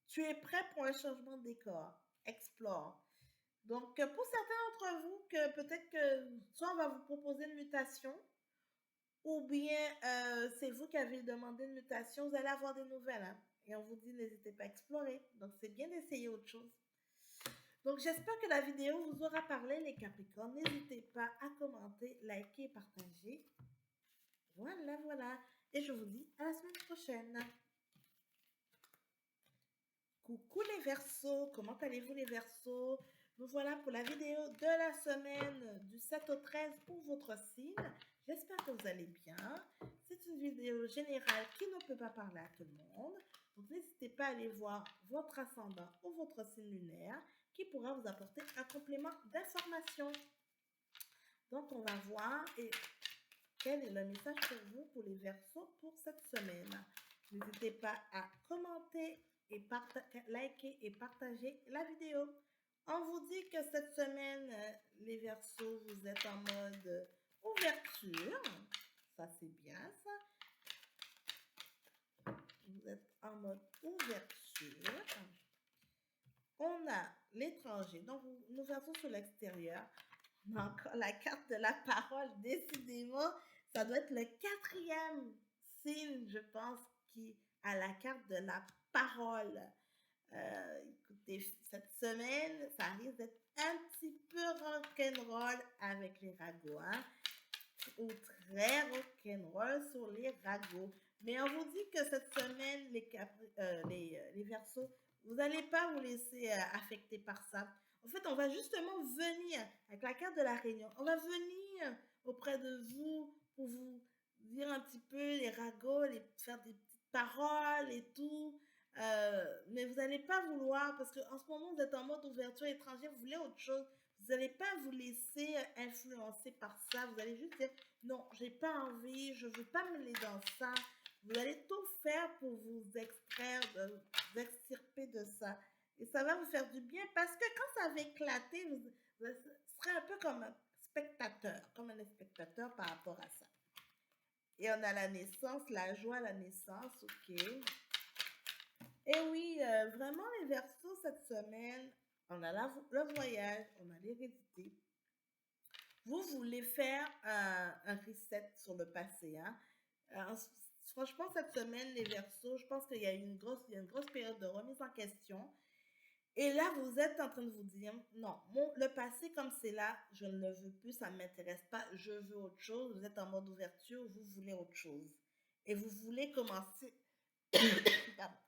Tu es prêt pour un changement de décor. Explore. Donc, pour certains d'entre vous, que peut-être que soit on va vous proposer une mutation, ou bien c'est vous qui avez demandé une mutation, vous allez avoir des nouvelles. Hein? Et on vous dit, n'hésitez pas à explorer. Donc, c'est bien d'essayer autre chose. Donc, j'espère que la vidéo vous aura parlé, les Capricornes. N'hésitez pas à commenter, liker et partager. Voilà, voilà. Et je vous dis à la semaine prochaine. Coucou les Verseaux, comment allez-vous les Verseaux? Nous voilà pour la vidéo de la semaine du 7 au 13 pour votre signe. J'espère que vous allez bien. C'est une vidéo générale qui ne peut pas parler à tout le monde. Donc n'hésitez pas à aller voir votre ascendant ou votre signe lunaire qui pourra vous apporter un complément d'information. Donc on va voir quel est le message pour vous pour les Verseaux pour cette semaine. N'hésitez pas à commenter et liker et partager la vidéo. On vous dit que cette semaine, les Verseaux, vous êtes en mode ouverture. Ça, c'est bien, ça. Vous êtes en mode ouverture. On a l'étranger. Donc, nous Verseaux sur l'extérieur. On a encore la carte de la parole. Décidément, ça doit être le 4e signe, je pense, qui a la carte de la parole. Écoutez, cette semaine, ça risque d'être un petit peu rock'n'roll avec les ragots, hein? Ou très rock'n'roll sur les ragots. Mais on vous dit que cette semaine, les Verseaux, vous n'allez pas vous laisser affecter par ça. En fait, on va justement venir, avec la carte de la Réunion, on va venir auprès de vous pour vous dire un petit peu les ragots, faire des petites paroles et tout. Mais vous n'allez pas vouloir, parce qu'en ce moment, vous êtes en mode ouverture étrangère, vous voulez autre chose. Vous n'allez pas vous laisser influencer par ça. Vous allez juste dire, non, j'ai pas envie, je veux pas me mêler dans ça. Vous allez tout faire pour vous extraire, vous extirper de ça. Et ça va vous faire du bien parce que quand ça va éclater, vous serez un peu comme un spectateur, comme un spectateur par rapport à ça. Et on a la naissance, la joie, la naissance, ok. Et oui, vraiment les Verseaux cette semaine, on a le voyage, on a l'hérédité. Vous voulez faire un reset sur le passé, hein? Franchement, cette semaine, les Verseaux, je pense qu'il y a une grosse période de remise en question. Et là, vous êtes en train de vous dire, non, le passé comme c'est là, je ne le veux plus, ça ne m'intéresse pas, je veux autre chose. Vous êtes en mode ouverture, vous voulez autre chose. Et vous voulez commencer, pardon,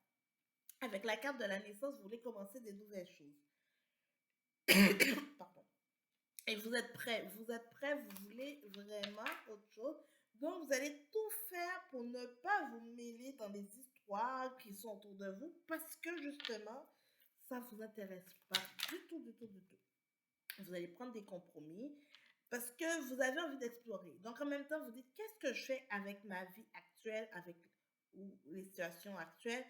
avec la carte de la naissance, vous voulez commencer des nouvelles choses. Pardon. Et vous êtes prêts, vous voulez vraiment autre chose. Donc, vous allez tout faire pour ne pas vous mêler dans les histoires qui sont autour de vous parce que justement, ça ne vous intéresse pas du tout, du tout, du tout. Vous allez prendre des compromis parce que vous avez envie d'explorer. Donc, en même temps, vous dites, qu'est-ce que je fais avec ma vie actuelle, ou les situations actuelles?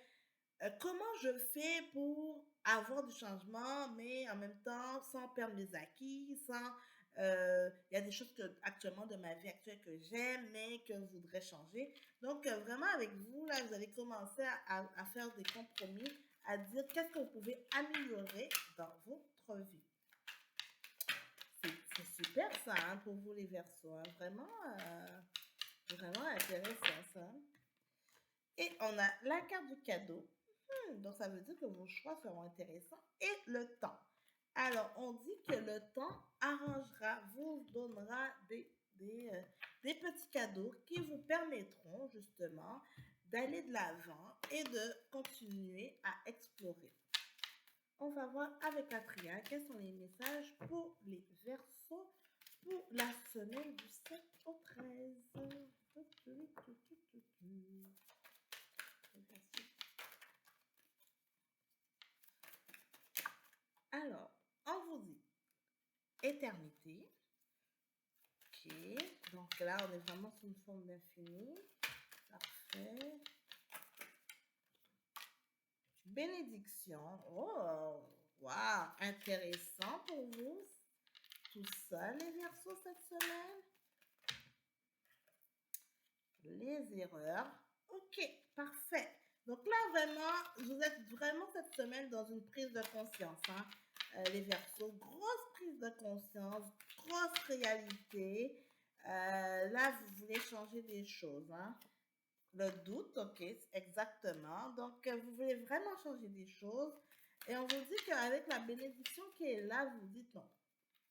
Comment je fais pour avoir du changement, mais en même temps sans perdre mes acquis, il y a des choses actuellement de ma vie actuelle que j'aime, mais que je voudrais changer. Donc, vraiment avec vous, là, vous allez commencer à faire des compromis, à dire qu'est-ce que vous pouvez améliorer dans votre vie. C'est super ça, hein, pour vous les Verseaux, hein. Vraiment, vraiment intéressant ça. Et on a la carte du cadeau. Donc, ça veut dire que vos choix seront intéressants. Et le temps. Alors, on dit que le temps vous donnera des petits cadeaux qui vous permettront justement d'aller de l'avant et de continuer à explorer. On va voir avec la triade quels sont les messages pour les Verseaux pour la semaine du 7 au 13. éternité. Ok, donc là, on est vraiment sous une forme d'infini. Parfait. Bénédiction. Oh, wow, intéressant pour vous. Tout ça, les Verseaux, cette semaine. Les erreurs. Ok, parfait. Donc là, vraiment, vous êtes vraiment cette semaine dans une prise de conscience. Hein? Les Verseaux, grosse prise de conscience, grosse réalité. Là, vous voulez changer des choses. Hein? Le doute, ok, exactement. Donc, vous voulez vraiment changer des choses. Et on vous dit qu'avec la bénédiction qui est là, vous dites non.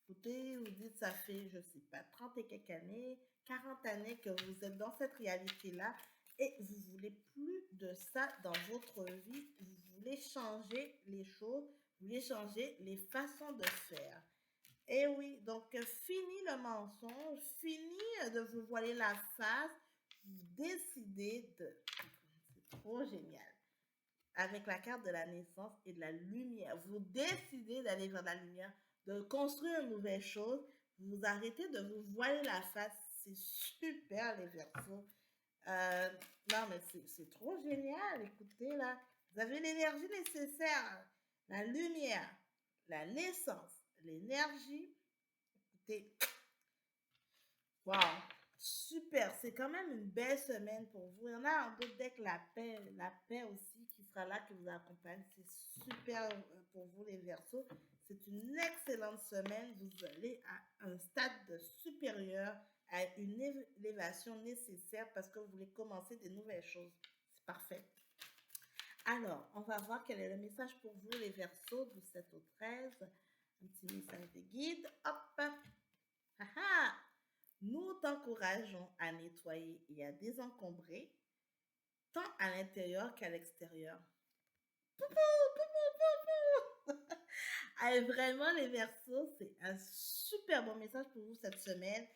Écoutez, vous dites, ça fait, je ne sais pas, 30 et quelques années, 40 années que vous êtes dans cette réalité-là et vous ne voulez plus de ça dans votre vie. Vous voulez changer les choses, vous voulez changer les façons de faire. Et oui, donc fini le mensonge, fini de vous voiler la face, vous décidez de... C'est trop génial. Avec la carte de la naissance et de la lumière, vous décidez d'aller vers la lumière, de construire une nouvelle chose, vous arrêtez de vous voiler la face. C'est super les Verseaux. Non, mais c'est trop génial. Écoutez, là, vous avez l'énergie nécessaire, la lumière, la naissance, l'énergie. Écoutez, waouh, super. C'est quand même une belle semaine pour vous. Il y en a en d'autres decks, la paix aussi qui sera là, qui vous accompagne. C'est super pour vous, les Verseaux. C'est une excellente semaine. Vous allez à un stade supérieur, à une élévation nécessaire parce que vous voulez commencer des nouvelles choses. C'est parfait. Alors, on va voir quel est le message pour vous, les Verseaux, du 7 au 13. Un petit message de guide. Hop! Haha! Nous t'encourageons à nettoyer et à désencombrer, tant à l'intérieur qu'à l'extérieur. Allez, vraiment, les Verseaux, c'est un super bon message pour vous cette semaine.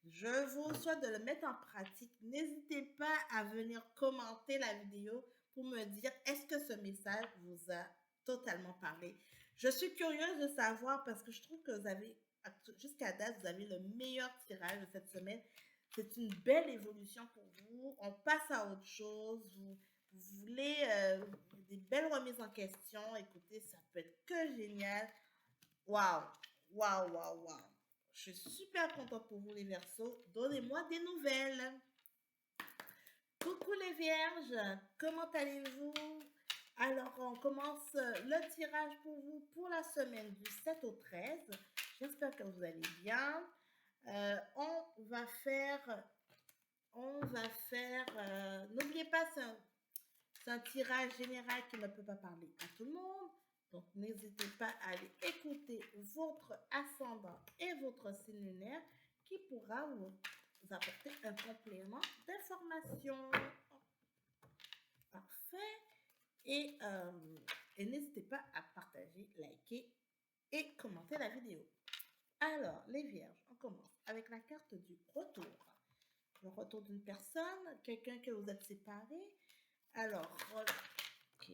Je vous souhaite de le mettre en pratique. N'hésitez pas à venir commenter la vidéo pour me dire est-ce que ce message vous a totalement parlé. Je suis curieuse de savoir parce que je trouve que vous avez, jusqu'à date, vous avez le meilleur tirage de cette semaine. C'est une belle évolution pour vous. On passe à autre chose. Vous voulez des belles remises en question. Écoutez, ça peut être que génial. Waouh, waouh, waouh, waouh. Je suis super contente pour vous, les Verseaux. Donnez-moi des nouvelles. Coucou les Vierges, comment allez-vous? Alors, on commence le tirage pour vous pour la semaine du 7 au 13. J'espère que vous allez bien. On va faire, n'oubliez pas, c'est un tirage général qui ne peut pas parler à tout le monde. Donc, n'hésitez pas à aller écouter votre ascendant et votre signe lunaire qui pourra vous apporter un complément d'information. Parfait. Et, n'hésitez pas à partager, liker et commenter la vidéo. Alors, les Vierges, on commence avec la carte du retour. Le retour d'une personne, quelqu'un que vous êtes séparé. Alors, ok.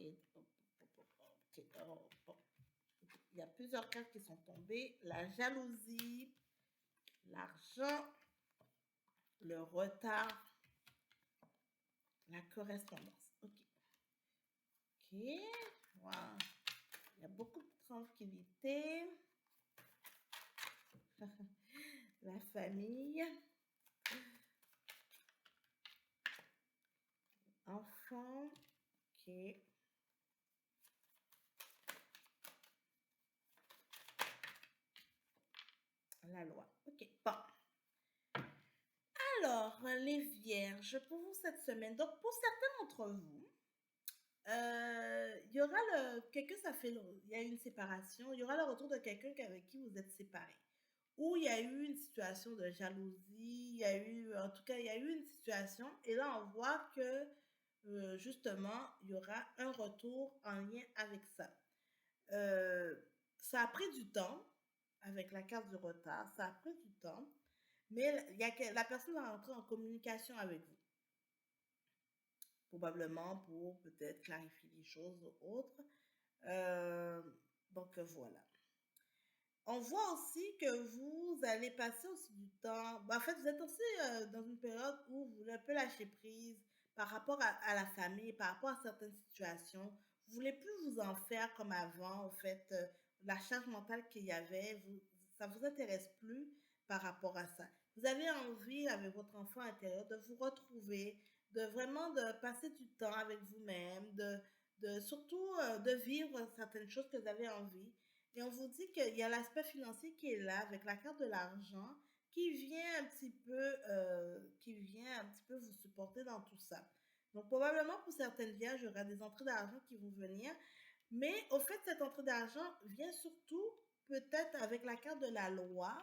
Il y a plusieurs cartes qui sont tombées. La jalousie, l'argent, le retard, la correspondance. Ok. Ok. Wow. Il y a beaucoup de tranquillité. La famille. Enfant. Ok. La loi. Ok. Bon. Alors, les Vierges, pour vous cette semaine, donc pour certains d'entre vous, il y aura quelqu'un, il y a eu une séparation, il y aura le retour de quelqu'un avec qui vous êtes séparés. Ou il y a eu une situation de jalousie, en tout cas, il y a eu une situation, et là, on voit que, justement, il y aura un retour en lien avec ça. Ça a pris du temps, avec la carte du retard, ça a pris du temps, mais la personne va rentrer en communication avec vous. Probablement pour peut-être clarifier les choses ou autres. Donc voilà. On voit aussi que vous allez passer aussi du temps. En fait, vous êtes aussi dans une période où vous voulez un peu lâcher prise par rapport à la famille, par rapport à certaines situations. Vous voulez plus vous en faire comme avant. En fait, la charge mentale qu'il y avait, ça vous intéresse plus par rapport à ça. Vous avez envie avec votre enfant intérieur de vous retrouver, de vraiment de passer du temps avec vous-même, de surtout de vivre certaines choses que vous avez envie. Et on vous dit qu'il y a l'aspect financier qui est là avec la carte de l'argent qui vient un petit peu vous supporter dans tout ça. Donc probablement pour certaines vierges, il y aura des entrées d'argent qui vont venir, mais au fait, cette entrée d'argent vient surtout peut-être avec la carte de la loi,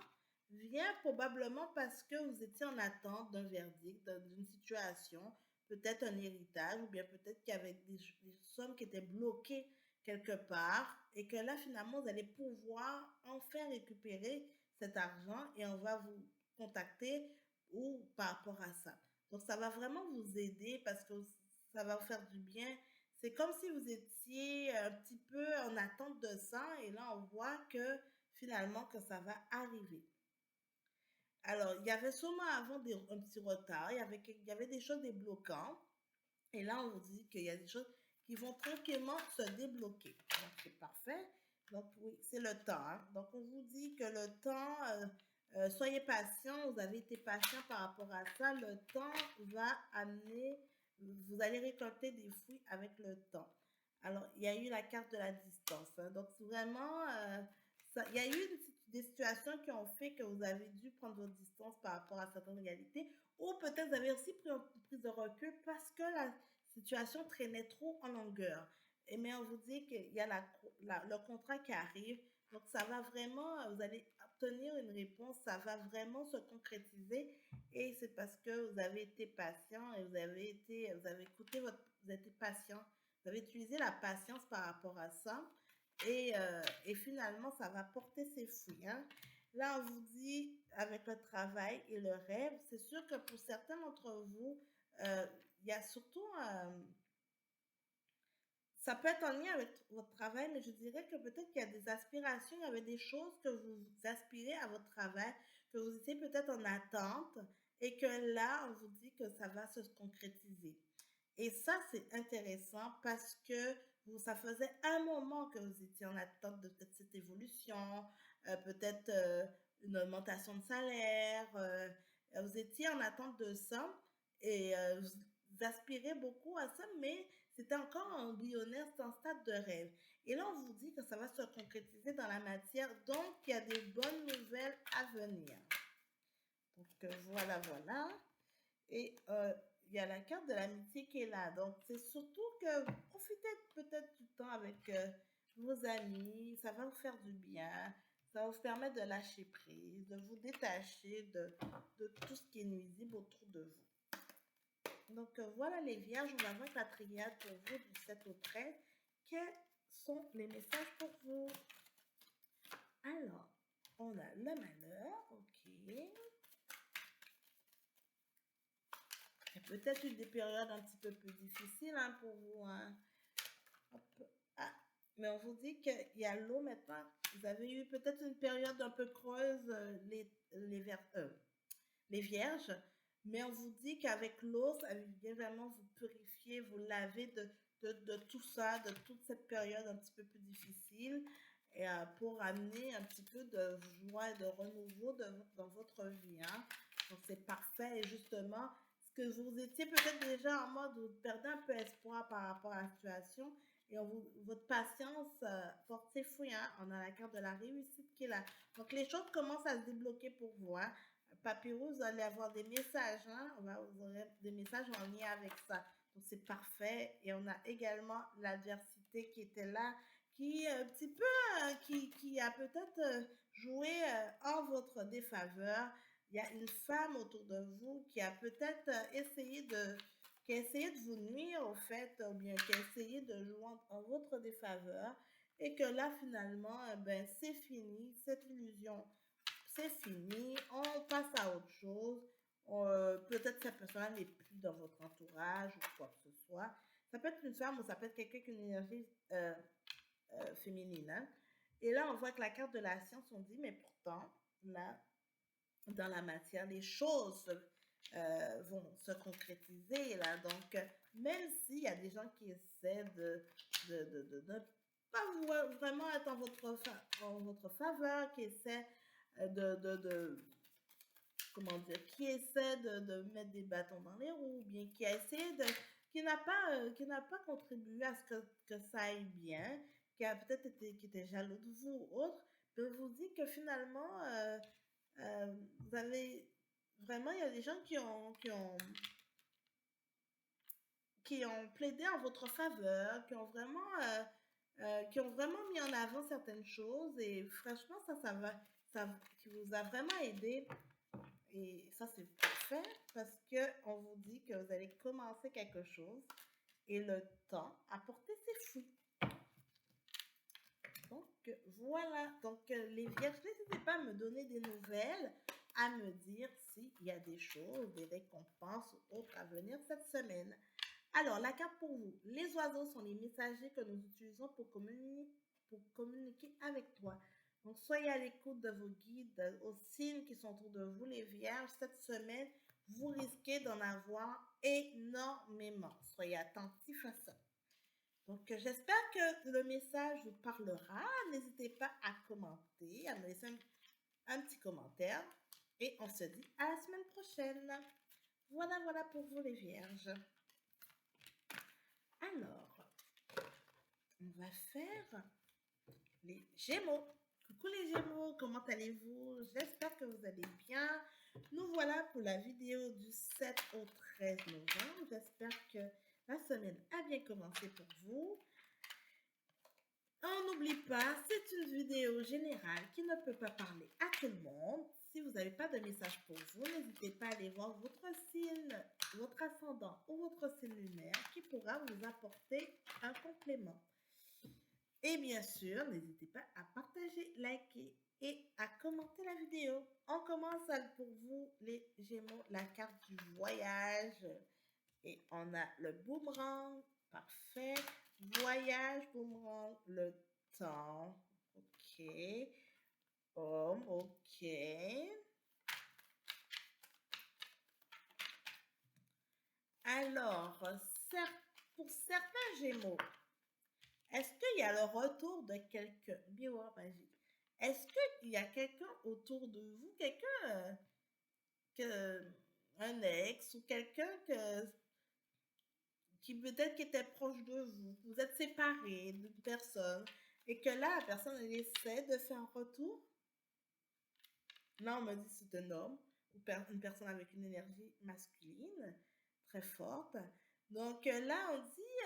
vient probablement parce que vous étiez en attente d'un verdict, d'une situation, peut-être un héritage, ou bien peut-être qu'il y avait des sommes qui étaient bloquées quelque part, et que là, finalement, vous allez pouvoir enfin récupérer cet argent et on va vous contacter ou par rapport à ça. Donc, ça va vraiment vous aider parce que ça va vous faire du bien. C'est comme si vous étiez un petit peu en attente de ça et là, on voit que finalement, que ça va arriver. Alors, il y avait sûrement avant un petit retard, il y avait des choses débloquantes. Et là, on vous dit qu'il y a des choses qui vont tranquillement se débloquer. Donc, c'est parfait. Donc, oui, c'est le temps, hein. Donc, on vous dit que le temps, soyez patient. Vous avez été patient par rapport à ça. Le temps va amener, vous allez récolter des fruits avec le temps. Alors, il y a eu la carte de la distance, hein. Donc, vraiment, il y a eu des situations qui ont fait que vous avez dû prendre votre distance par rapport à certaines réalités. Ou peut-être vous avez aussi pris une prise de recul parce que la situation traînait trop en longueur. Et mais on vous dit qu'il y a le contrat qui arrive. Donc ça va vraiment, vous allez obtenir une réponse, ça va vraiment se concrétiser. Et c'est parce que vous avez été patient et vous avez écouté vous avez été patient. Vous avez utilisé la patience par rapport à ça. Et finalement, ça va porter ses fruits, hein. Là, on vous dit, avec le travail et le rêve, c'est sûr que pour certains d'entre vous, il y a surtout, ça peut être en lien avec votre travail, mais je dirais que peut-être qu'il y a des aspirations, il y avait des choses que vous aspirez à votre travail, que vous étiez peut-être en attente, et que là, on vous dit que ça va se concrétiser. Et ça, c'est intéressant parce que ça faisait un moment que vous étiez en attente de cette évolution, peut-être une augmentation de salaire, vous étiez en attente de ça et vous aspirez beaucoup à ça, mais c'était encore embryonnaire, c'est un stade de rêve. Et là, on vous dit que ça va se concrétiser dans la matière, donc il y a des bonnes nouvelles à venir. Donc voilà, voilà. Et il y a la carte de l'amitié qui est là. Donc, c'est surtout que vous profitez peut-être du temps avec vos amis. Ça va vous faire du bien. Ça va vous permettre de lâcher prise, de vous détacher de tout ce qui est nuisible autour de vous. Donc, voilà les vierges. On va voir la triade pour vous du 7 au 13. Quels sont les messages pour vous? Alors, on a le malheur. OK. C'est peut-être une des périodes un petit peu plus difficiles, hein, pour vous, hein. Hop. Ah, mais on vous dit qu'il y a l'eau maintenant. Vous avez eu peut-être une période un peu creuse, les vierges, mais on vous dit qu'avec l'eau, ça vient vraiment vous purifier, vous laver de tout ça, de toute cette période un petit peu plus difficile, et pour amener un petit peu de joie et de renouveau dans votre vie, hein. Donc c'est parfait, et justement, ce que vous étiez peut-être déjà en mode, vous perdez un peu espoir par rapport à la situation, et votre patience porte ses fruits, hein. On a la carte de la réussite qui est là. Donc les choses commencent à se débloquer pour vous, hein. Papyrus, vous allez avoir des messages, hein? Vous aurez des messages en lien avec ça. Donc, c'est parfait. Et on a également l'adversité qui était là, qui, un petit peu, qui a peut-être joué en votre défaveur. Il y a une femme autour de vous qui a peut-être qui a essayé de vous nuire, au fait, ou bien qui a essayé de jouer en votre défaveur. Et que là, finalement, ben, c'est fini, cette illusion c'est fini, on passe à autre chose. Peut-être cette personne n'est plus dans votre entourage ou quoi que ce soit. Ça peut être une femme ou ça peut être quelqu'un qui a une énergie féminine, hein. Et là, on voit que la carte de la science, on dit, mais pourtant, là, dans la matière, les choses vont se concrétiser, là. Donc, même s'il y a des gens qui essaient de ne pas vraiment être en votre faveur, qui essaient comment dire, qui essaie de mettre des bâtons dans les roues, ou bien qui a essayé de, qui n'a pas contribué à ce que ça aille bien, qui a peut-être été, qui était jaloux de vous ou autre, je vous dis que finalement, vous avez, vraiment, il y a des gens qui ont plaidé en votre faveur, qui ont vraiment mis en avant certaines choses, et franchement, qui vous a vraiment aidé et ça, c'est parfait parce qu'on vous dit que vous allez commencer quelque chose et le temps a porté ses fruits. Donc, voilà. Donc, les vierges, n'hésitez pas à me donner des nouvelles, à me dire s'il y a des choses, des récompenses ou autres à venir cette semaine. Alors, la carte pour vous. Les oiseaux sont les messagers que nous utilisons pour communiquer avec toi. Donc, soyez à l'écoute de vos guides, aux signes qui sont autour de vous, les vierges. Cette semaine, vous risquez d'en avoir énormément. Soyez attentifs à ça. Donc, j'espère que le message vous parlera. N'hésitez pas à commenter, à me laisser un petit commentaire. Et on se dit à la semaine prochaine. Voilà, voilà pour vous les vierges. Alors, on va faire les Gémeaux. Coucou les Gémeaux, comment allez-vous? J'espère que vous allez bien. Nous voilà pour la vidéo du 7 au 13 novembre. J'espère que la semaine a bien commencé pour vous. On n'oublie pas, c'est une vidéo générale qui ne peut pas parler à tout le monde. Si vous n'avez pas de message pour vous, n'hésitez pas à aller voir votre signe, votre ascendant ou votre signe lunaire qui pourra vous apporter un complément. Et bien sûr, n'hésitez pas à partager, liker et à commenter la vidéo. On commence pour vous, les Gémeaux, la carte du voyage. Et on a le boomerang. Parfait. Voyage, boomerang, le temps. OK. Homme, OK. Alors, pour certains Gémeaux, est-ce qu'il y a le retour de quelqu'un? Miroir magique. Est-ce qu'il y a quelqu'un autour de vous, un ex ou quelqu'un qui peut-être qui était proche de vous, vous êtes séparés d'une personne et que là, la personne elle essaie de faire un retour? Là, on me dit c'est un homme ou une personne avec une énergie masculine très forte. Donc là, on dit,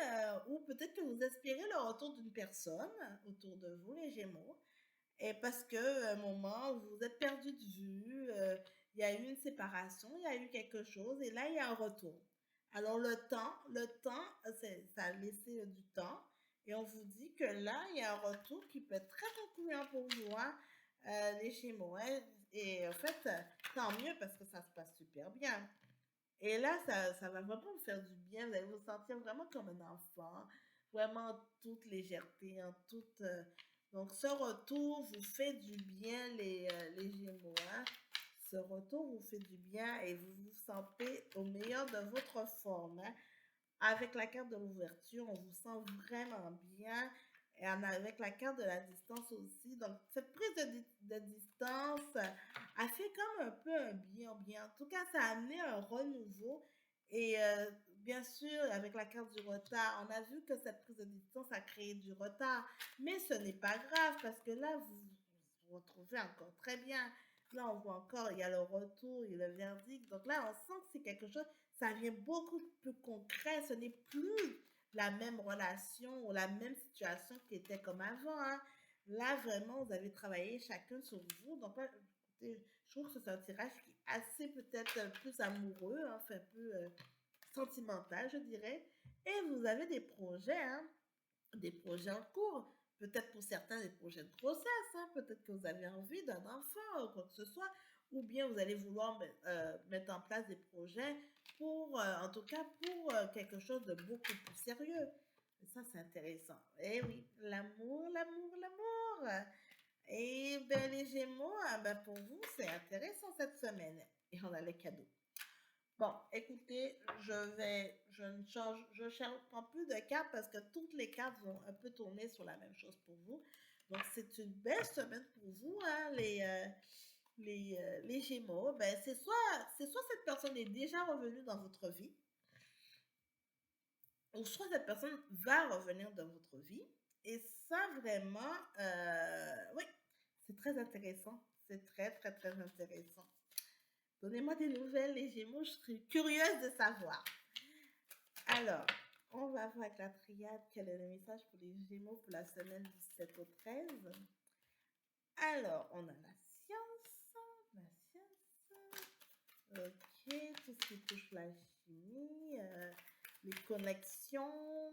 ou peut-être que vous espérez le retour d'une personne autour de vous, les Gémeaux, et parce que un moment, vous vous êtes perdu de vue, il y a eu une séparation, il y a eu quelque chose, et là, il y a un retour. Alors le temps, ça a laissé du temps, et on vous dit que là, il y a un retour qui peut être très concluant pour vous, hein, les Gémeaux, hein. Et en fait, tant mieux parce que ça se passe super bien. Et là, ça va vraiment vous faire du bien. Vous allez vous sentir vraiment comme un enfant, vraiment en toute légèreté, en toute. Donc, ce retour vous fait du bien, les Gémeaux, hein. Ce retour vous fait du bien et vous vous sentez au meilleur de votre forme, hein. Avec la carte de l'ouverture, on vous sent vraiment bien. Et avec la carte de la distance aussi. Donc, cette prise de distance a fait comme un peu un bien. En tout cas, ça a amené un renouveau. Et bien sûr, avec la carte du retard, on a vu que cette prise de distance a créé du retard. Mais ce n'est pas grave parce que là, vous vous retrouvez encore très bien. Là, on voit encore, il y a le retour, il y a le verdict. Donc là, on sent que c'est quelque chose, ça devient beaucoup plus concret. Ce n'est plus la même relation ou la même situation qui était comme avant, hein. Là, vraiment, vous avez travaillé chacun sur vous. Donc, là, écoutez, je trouve que c'est un tirage qui est assez peut-être plus amoureux, hein, enfin un peu sentimental, je dirais. Et vous avez des projets, hein, des projets en cours. Peut-être pour certains des projets de grossesse, hein. Peut-être que vous avez envie d'un enfant ou quoi que ce soit. Ou bien vous allez vouloir mettre en place des projets pour, en tout cas, pour quelque chose de beaucoup plus sérieux. Et ça, c'est intéressant. Eh oui, l'amour, l'amour, l'amour. Et ben, les Gémeaux, ben, pour vous, c'est intéressant cette semaine. Et on a les cadeaux. Bon, écoutez, je cherche pas plus de cartes parce que toutes les cartes vont un peu tourner sur la même chose pour vous. Donc, c'est une belle semaine pour vous, hein, les Gémeaux. Ben, c'est soit cette personne est déjà revenue dans votre vie, ou soit cette personne va revenir dans votre vie. Et ça, vraiment, oui, c'est très intéressant. C'est très, très, très intéressant. Donnez-moi des nouvelles, les Gémeaux, je serais curieuse de savoir. Alors, on va voir avec la triade quel est le message pour les Gémeaux pour la semaine du 7 au 13. Alors, on a la science, ok, tout ce qui touche la chimie, les connexions,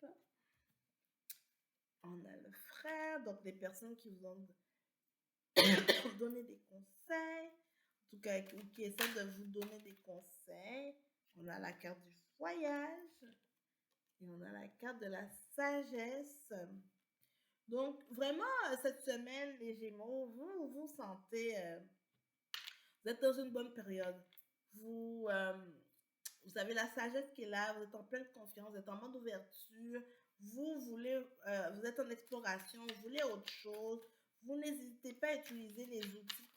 hop. On a le frère, donc les personnes qui vous ont donné des conseils, en tout cas qui essaient de vous donner des conseils. On a la carte du voyage et on a la carte de la sagesse. Donc, vraiment, cette semaine, les Gémeaux, vous vous sentez, vous êtes dans une bonne période. Vous, vous avez la sagesse qui est là, vous êtes en pleine confiance, vous êtes en mode ouverture, vous voulez, vous êtes en exploration, vous voulez autre chose. Vous n'hésitez pas à utiliser les outils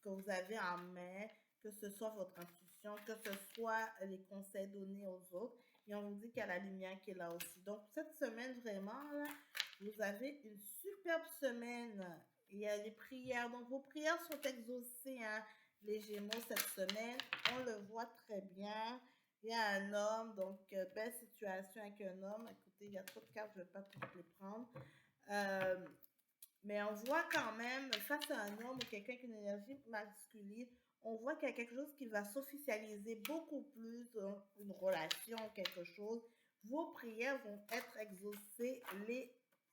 que vous avez en main, que ce soit votre intuition, que ce soit les conseils donnés aux autres. Et on vous dit qu'il y a la lumière qui est là aussi. Donc, cette semaine, vraiment, là, vous avez une superbe semaine. Il y a les prières. Donc, vos prières sont exaucées, hein, les Gémeaux, cette semaine. On le voit très bien. Il y a un homme, donc belle situation avec un homme. Écoutez, il y a trop de cartes, je ne vais pas toutes les prendre. Mais on voit quand même, face à un homme ou quelqu'un qui a une énergie masculine, on voit qu'il y a quelque chose qui va s'officialiser beaucoup plus, une relation, quelque chose. Vos prières vont être exaucées, les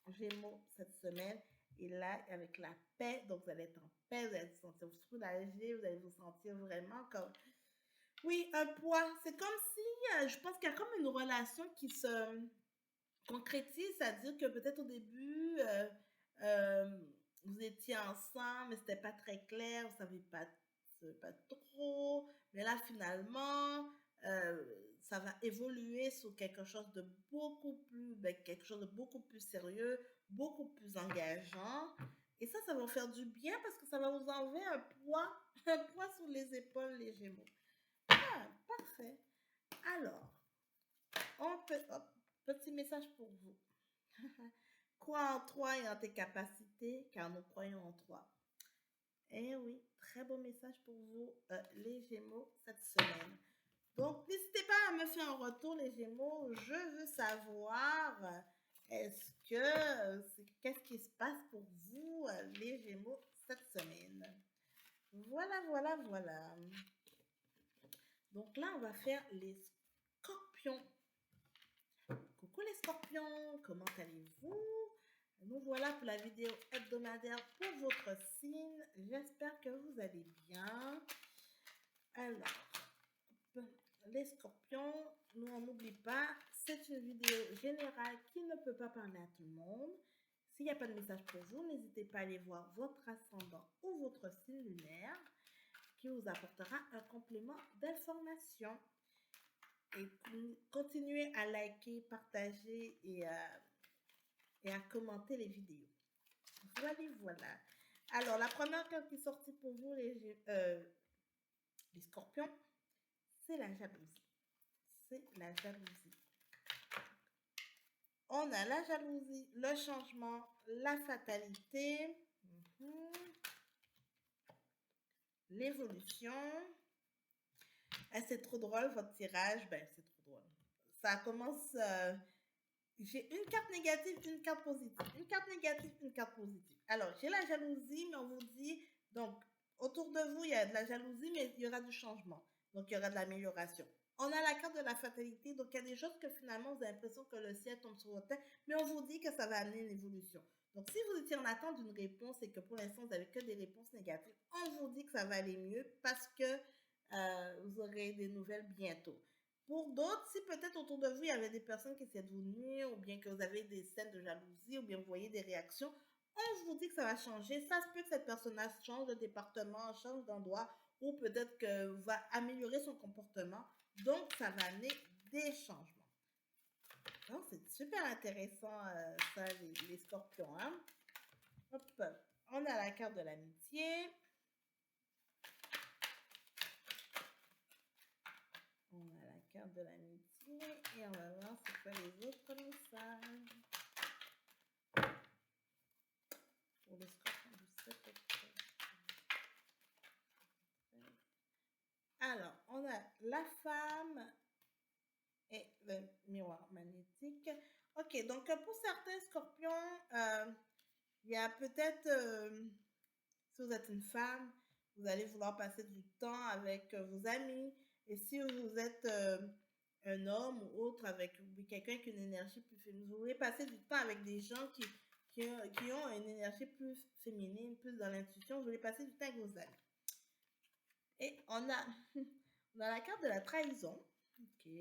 Gémeaux, cette semaine. Et là, avec la paix, donc vous allez être en paix, vous allez vous sentir soulagé, vous allez vous sentir vraiment comme... Oui, un poids. C'est comme si, je pense qu'il y a comme une relation qui se concrétise, c'est-à-dire que peut-être au début, euh, vous étiez ensemble, mais c'était pas très clair, vous savez pas trop, mais là finalement, ça va évoluer sur quelque chose de beaucoup plus, ben, quelque chose de beaucoup plus sérieux, beaucoup plus engageant. Et ça va vous faire du bien parce que ça va vous enlever un poids, un poids sur les épaules, les Gémeaux. Ah, parfait. Alors, on peut, hop, petit message pour vous. Crois en toi et en tes capacités, car nous croyons en toi. Eh oui, très beau message pour vous, les Gémeaux, cette semaine. Donc, n'hésitez pas à me faire un retour, les Gémeaux. Je veux savoir, qu'est-ce qui se passe pour vous, les Gémeaux, cette semaine. Voilà, voilà, voilà. Donc là, on va faire les scorpions. Coucou les scorpions, comment allez-vous? Nous voilà pour la vidéo hebdomadaire pour votre signe. J'espère que vous allez bien. Alors, les scorpions, nous on n'oublie pas, c'est une vidéo générale qui ne peut pas parler à tout le monde. S'il n'y a pas de message pour vous, n'hésitez pas à aller voir votre ascendant ou votre signe lunaire qui vous apportera un complément d'information. Et continuez à liker, partager et à commenter les vidéos. Voilà, voilà. Alors, la première carte qui est sortie pour vous, les scorpions, c'est la jalousie. C'est la jalousie. On a la jalousie, le changement, la fatalité, l'évolution. C'est trop drôle, votre tirage. Ben, c'est trop drôle. Ça commence... j'ai une carte négative, une carte positive. Une carte négative, une carte positive. Alors, j'ai la jalousie, mais on vous dit, donc, autour de vous, il y a de la jalousie, mais il y aura du changement. Donc, il y aura de l'amélioration. On a la carte de la fatalité, donc il y a des choses que finalement, vous avez l'impression que le ciel tombe sur votre tête, mais on vous dit que ça va amener une évolution. Donc, si vous étiez en attente d'une réponse et que pour l'instant, vous n'avez que des réponses négatives, on vous dit que ça va aller mieux parce que vous aurez des nouvelles bientôt. Pour d'autres, si peut-être autour de vous, il y avait des personnes qui essaient de vous nuire, ou bien que vous avez des scènes de jalousie, ou bien vous voyez des réactions, on vous dit que ça va changer. Ça se peut que cette personne-là change de département, change d'endroit, ou peut-être que va améliorer son comportement. Donc, ça va amener des changements. Donc, c'est super intéressant, ça, les scorpions. Hein? Hop, on a la carte de l'amitié. On a la carte de l'amitié et on va voir c'est quoi les autres messages. Pour le scorpion du 7 octobre. Alors, on a la femme et le miroir magnétique. Ok, donc pour certains scorpions, il y a peut-être, si vous êtes une femme, vous allez vouloir passer du temps avec vos amis. Et si vous êtes un homme ou autre, avec quelqu'un qui a une énergie plus féminine, vous voulez passer du temps avec des gens qui ont une énergie plus féminine, plus dans l'intuition, vous voulez passer du temps avec vos amis. Et on a, on a la carte de la trahison. Ok.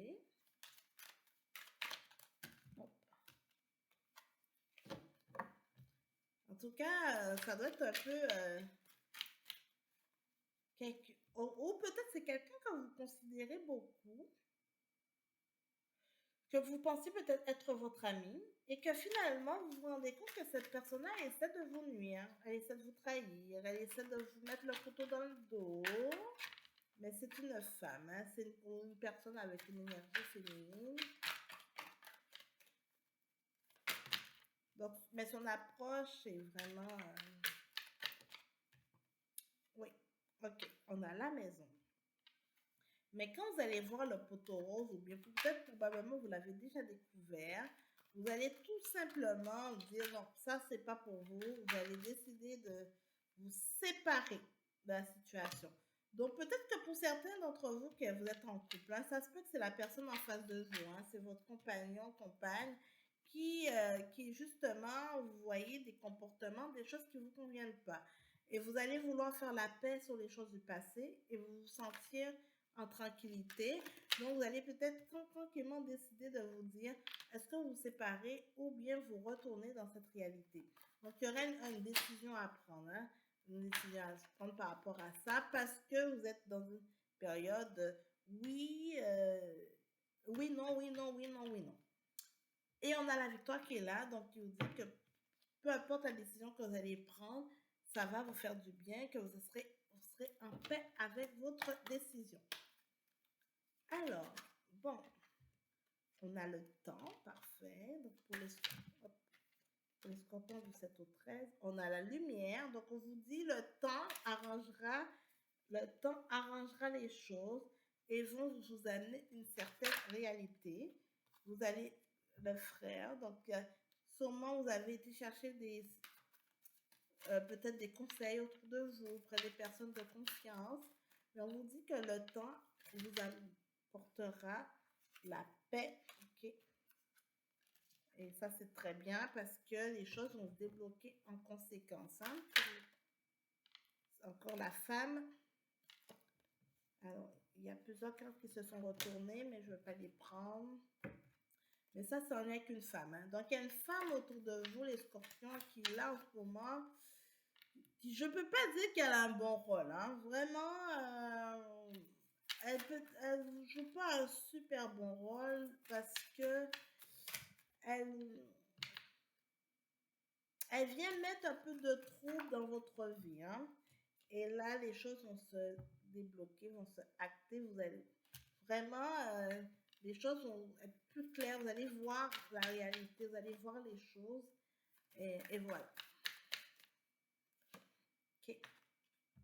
En tout cas, ça doit être un peu... ou peut-être c'est quelqu'un que vous considérez beaucoup, que vous pensez peut-être être votre ami, et que finalement, vous vous rendez compte que cette personne-là essaie de vous nuire, elle essaie de vous trahir, elle essaie de vous mettre le couteau dans le dos. Mais c'est une femme, hein? C'est une personne avec une énergie féminine. Donc, mais son approche est vraiment... Oui, ok, on a la maison. Mais quand vous allez voir le poteau rose, ou bien peut-être probablement vous l'avez déjà découvert, vous allez tout simplement dire non, ça c'est pas pour vous. Vous allez décider de vous séparer de la situation. Donc peut-être que pour certains d'entre vous que vous êtes en couple, hein, ça se peut que c'est la personne en face de vous, hein, c'est votre compagnon, compagne, qui justement, vous voyez des comportements, des choses qui ne vous conviennent pas. Et vous allez vouloir faire la paix sur les choses du passé et vous vous sentir en tranquillité. Donc, vous allez peut-être tranquillement décider de vous dire, est-ce que vous vous séparez ou bien vous retournez dans cette réalité. Donc, il y aurait une décision à prendre, hein, une décision à prendre par rapport à ça parce que vous êtes dans une période oui, oui, non, oui, non, oui, non, oui, non. Et on a la victoire qui est là, donc qui vous dit que peu importe la décision que vous allez prendre, ça va vous faire du bien, que vous serez en paix avec votre décision. Alors, bon, on a le temps, parfait. Donc, pour les scorpions du 7 au 13, on a la lumière. Donc, on vous dit le temps arrangera les choses et vont vous amener une certaine réalité. Vous allez, le frère, donc, sûrement vous avez été chercher peut-être des conseils autour de vous, auprès des personnes de confiance. Mais on vous dit que le temps vous apportera la paix. Ok. Et ça, c'est très bien parce que les choses vont se débloquer en conséquence. Hein. Encore la femme. Alors, il y a plusieurs cartes qui se sont retournées, mais je ne vais pas les prendre. Mais ça, c'en est qu'une femme. Hein. Donc, il y a une femme autour de vous, les scorpions, qui, là, en ce moment, je ne peux pas dire qu'elle a un bon rôle. Hein. Vraiment, elle ne joue pas un super bon rôle parce que elle vient mettre un peu de trouble dans votre vie. Hein. Et là, les choses vont se débloquer, vont se acter. Vous allez vraiment, les choses vont être plus claires. Vous allez voir la réalité, vous allez voir les choses. Et voilà. Ok.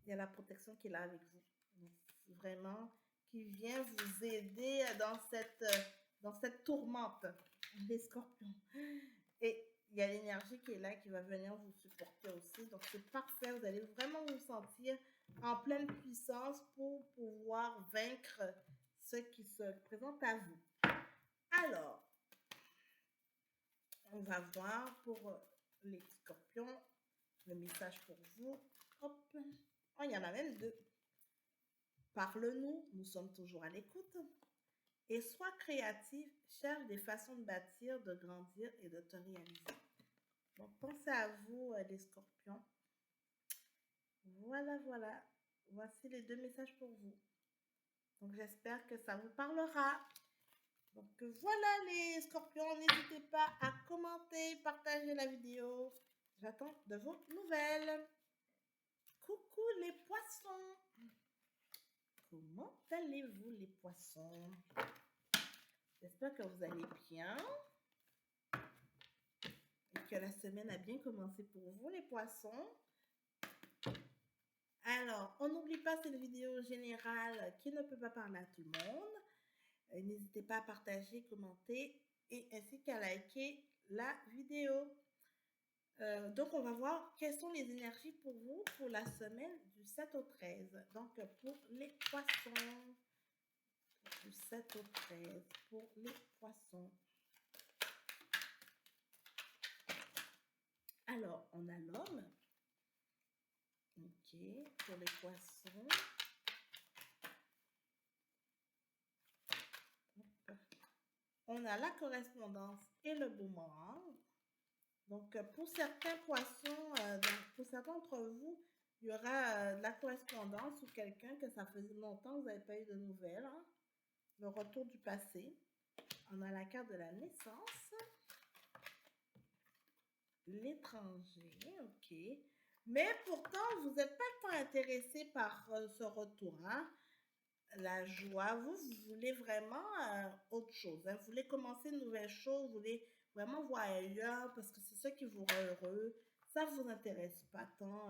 Il y a la protection qui est là avec vous. Donc, vraiment, qui vient vous aider dans cette tourmente des scorpions. Et il y a l'énergie qui est là, qui va venir vous supporter aussi. Donc, c'est parfait. Vous allez vraiment vous sentir en pleine puissance pour pouvoir vaincre ce qui se présente à vous. Alors, on va voir pour les scorpions le message pour vous. Hop. Oh, il y en a même deux. Parle-nous, nous sommes toujours à l'écoute. et sois créatif, cherche des façons de bâtir, de grandir et de te réaliser. Donc, pensez à vous, les scorpions. Voilà, voilà. Voici les 2 messages pour vous. Donc, j'espère que ça vous parlera. Donc, voilà les scorpions. N'hésitez pas à commenter, partager la vidéo. J'attends de vos nouvelles. Coucou les poissons. Comment allez-vous les poissons? J'espère que vous allez bien. Et que la semaine a bien commencé pour vous les poissons. Alors, on n'oublie pas cette vidéo générale qui ne peut pas parler à tout le monde. N'hésitez pas à partager, commenter et ainsi qu'à liker la vidéo. Donc, on va voir quelles sont les énergies pour vous pour la semaine du 7 au 13. Donc, pour les poissons, du 7 au 13, pour les poissons. Alors, on a l'homme. Ok, pour les poissons. On a la correspondance et le boomerang. Donc, pour certains poissons, pour certains d'entre vous, il y aura de la correspondance ou quelqu'un que ça faisait longtemps que vous n'avez pas eu de nouvelles. Hein? Le retour du passé. On a la carte de la naissance. L'étranger, ok. Mais pourtant, vous n'êtes pas tant intéressé par ce retour. Hein? La joie, vous voulez vraiment autre chose. Hein? Vous voulez commencer une nouvelle chose, vous voulez vraiment voir ailleurs parce que c'est ça qui vous rend heureux. Ça ne vous intéresse pas tant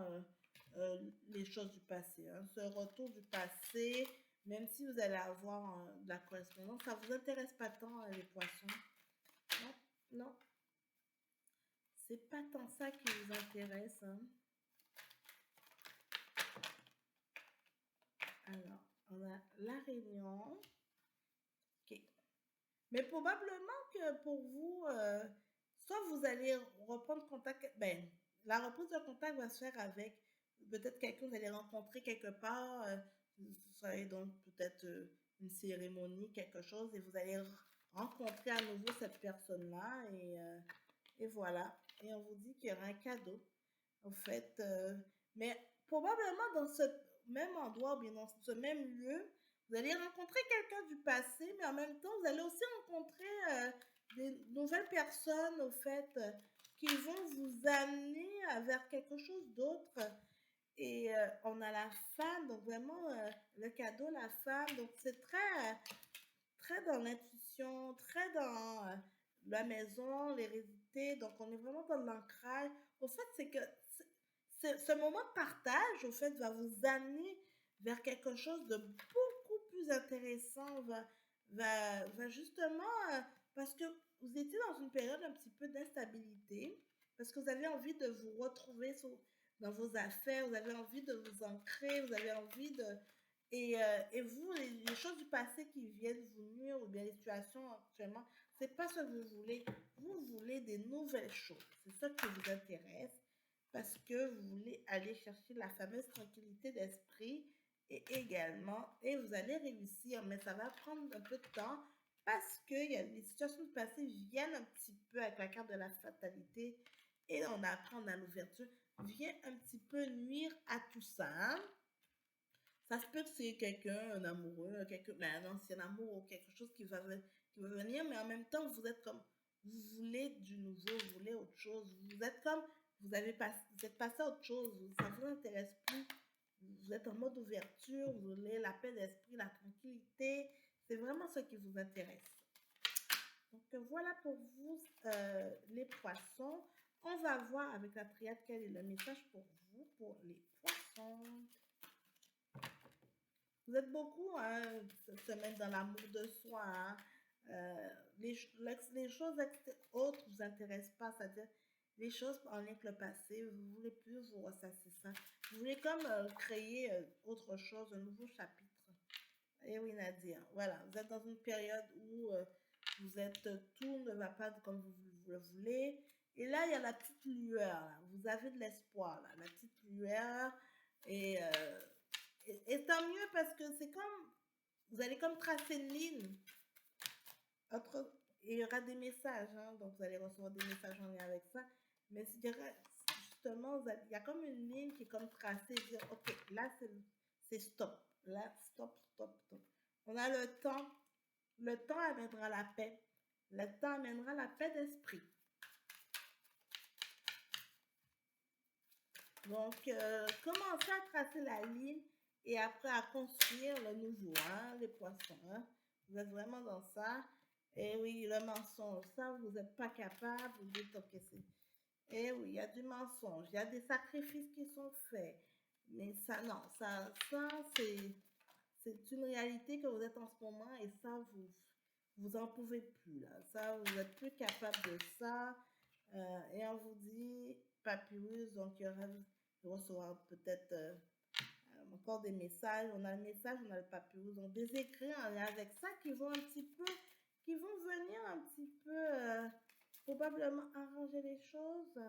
les choses du passé. Hein? Ce retour du passé, même si vous allez avoir de la correspondance, ça ne vous intéresse pas tant les poissons. Non, non. C'est pas tant ça qui vous intéresse. Hein? Alors, on a la réunion. Ok. Mais probablement que pour vous, soit vous allez reprendre contact, ben, la reprise de contact va se faire avec peut-être quelqu'un que vous allez rencontrer quelque part, vous savez, donc peut-être une cérémonie, quelque chose, et vous allez rencontrer à nouveau cette personne-là, et voilà. Et on vous dit qu'il y aura un cadeau, en fait. Mais probablement dans ce même endroit, ou bien dans ce même lieu, vous allez rencontrer quelqu'un du passé, mais en même temps, vous allez aussi rencontrer des nouvelles personnes, au fait, qui vont vous amener vers quelque chose d'autre. Et on a la femme, donc vraiment le cadeau, la femme, donc c'est très, très dans l'intuition, très dans la maison, l'hérédité, donc on est vraiment dans l'ancrage. Au fait, c'est que ce moment de partage, au fait, va vous amener vers quelque chose de beaucoup plus intéressant, va justement, parce que vous étiez dans une période un petit peu d'instabilité, parce que vous avez envie de vous retrouver dans vos affaires, vous avez envie de vous ancrer, vous avez envie de... Et vous, les choses du passé qui viennent vous nuire, ou bien les situations actuellement, c'est pas ce que vous voulez. Vous voulez des nouvelles choses. C'est ça qui vous intéresse parce que vous voulez aller chercher la fameuse tranquillité d'esprit et vous allez réussir, mais ça va prendre un peu de temps parce que les situations du passé viennent un petit peu avec la carte de la fatalité et on apprend dans l'ouverture, vient un petit peu nuire à tout ça. Hein? Ça se peut que c'est quelqu'un, un amoureux, un ancien amour ou quelque chose qui va venir, mais en même temps, vous êtes comme, vous voulez du nouveau, vous voulez autre chose. Vous êtes comme, vous êtes passé à autre chose, ça ne vous intéresse plus. Vous êtes en mode ouverture, vous voulez la paix d'esprit, la tranquillité. C'est vraiment ce qui vous intéresse. Donc voilà pour vous, les poissons. On va voir avec la triade quel est le message pour vous, pour les poissons. Vous êtes beaucoup se mettre dans l'amour de soi. Hein. Les choses autres ne vous intéressent pas, c'est-à-dire les choses en lien avec le passé, vous ne voulez plus vous ressasser ça. Vous voulez comme créer autre chose, un nouveau chapitre. Et oui, Nadia, voilà, vous êtes dans une période où vous êtes, tout ne va pas comme vous le voulez. Et là, il y a la petite lueur, là. Vous avez de l'espoir, là, la petite lueur. Et et tant mieux parce que c'est comme, vous allez comme tracer une ligne autre, il y aura des messages, hein, donc vous allez recevoir des messages en lien avec ça. Mais justement, il y a comme une ligne qui est comme tracée, dire, ok, là c'est stop, là stop, stop, stop. On a le temps amènera la paix, le temps amènera la paix d'esprit. Donc, commencez à tracer la ligne et après à construire le nouveau, hein, les poissons. Hein. Vous êtes vraiment dans ça. Et oui, le mensonge, ça, vous n'êtes pas capable, vous dites, ok, c'est... Et oui, il y a du mensonge, il y a des sacrifices qui sont faits. Mais ça, non, ça c'est une réalité que vous êtes en ce moment et ça, vous en pouvez plus, là. Ça, vous n'êtes plus capable de ça. Et on vous dit, Papyrus, donc il y aura de recevoir peut-être encore des messages. On a le message, on a le Papyrus, donc des écrits en lien avec ça qui vont un petit peu, qui vont venir un petit peu probablement arranger les choses.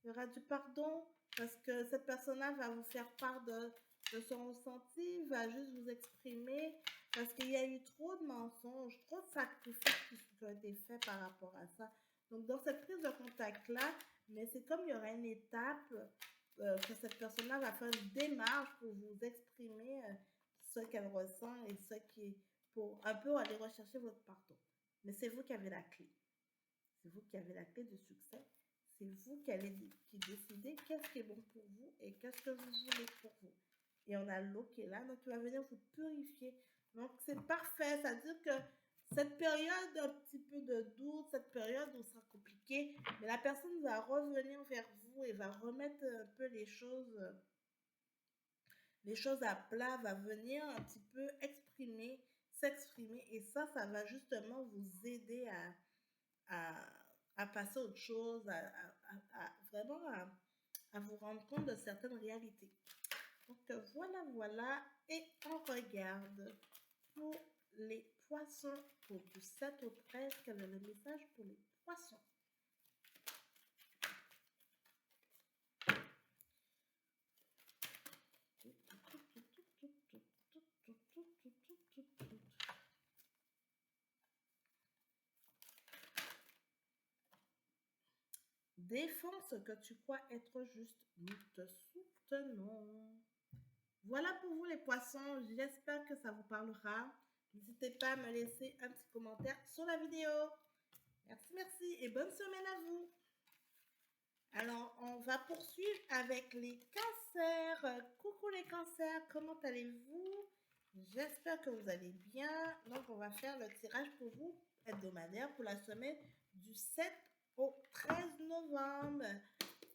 Il y aura du pardon parce que cette personne-là va vous faire part de son ressenti, va juste vous exprimer parce qu'il y a eu trop de mensonges, trop de sacrifices qui ont été faits par rapport à ça. Donc, dans cette prise de contact-là, mais c'est comme il y aura une étape que cette personne-là va faire une démarche pour vous exprimer ce qu'elle ressent et ce qui pour un peu aller rechercher votre pardon. Mais c'est vous qui avez la clé. C'est vous qui avez la clé du succès. C'est vous qui décidez qu'est-ce qui est bon pour vous et qu'est-ce que vous voulez pour vous. Et on a l'eau qui est là, donc il va venir vous purifier. Donc c'est parfait, c'est-à-dire que cette période un petit peu de doute, cette période où ça sera compliqué, mais la personne va revenir vers vous et va remettre un peu les choses à plat, va venir un petit peu s'exprimer, et ça va justement vous aider à, à passer à autre chose, vraiment à vous rendre compte de certaines réalités. Donc voilà, et on regarde pour les poissons, pour du 7 au 13, quel est le message pour les poissons? Défends ce que tu crois être juste, nous te soutenons. Voilà pour vous les poissons, j'espère que ça vous parlera. N'hésitez pas à me laisser un petit commentaire sur la vidéo. Merci et bonne semaine à vous. Alors, on va poursuivre avec les cancers. Coucou les cancers, comment allez-vous? J'espère que vous allez bien. Donc, on va faire le tirage pour vous hebdomadaire pour la semaine du 7 au 13 novembre.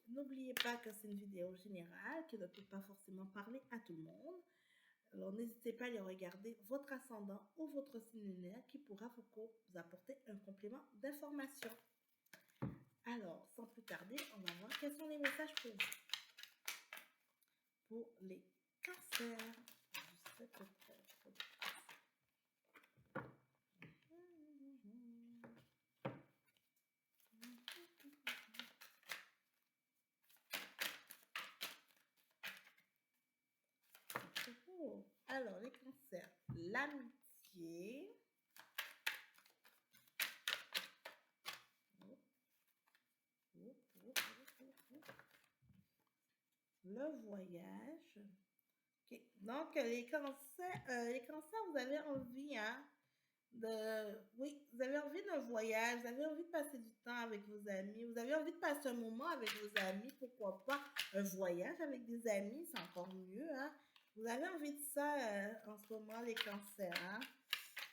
N'oubliez pas que c'est une vidéo générale qui ne peut pas forcément parler à tout le monde. Alors, n'hésitez pas à aller regarder votre ascendant ou votre signe lunaire qui pourra vous apporter un complément d'information. Alors, sans plus tarder, on va voir quels sont les messages pour vous. Pour les cancers du 7 au 13. Alors, les cancers, l'amitié. Le voyage. Okay. Donc, les cancers, vous avez envie, hein, oui, vous avez envie d'un voyage, vous avez envie de passer du temps avec vos amis, vous avez envie de passer un moment avec vos amis, pourquoi pas un voyage avec des amis, c'est encore mieux, hein. Vous avez envie de ça en ce moment, les cancers, hein.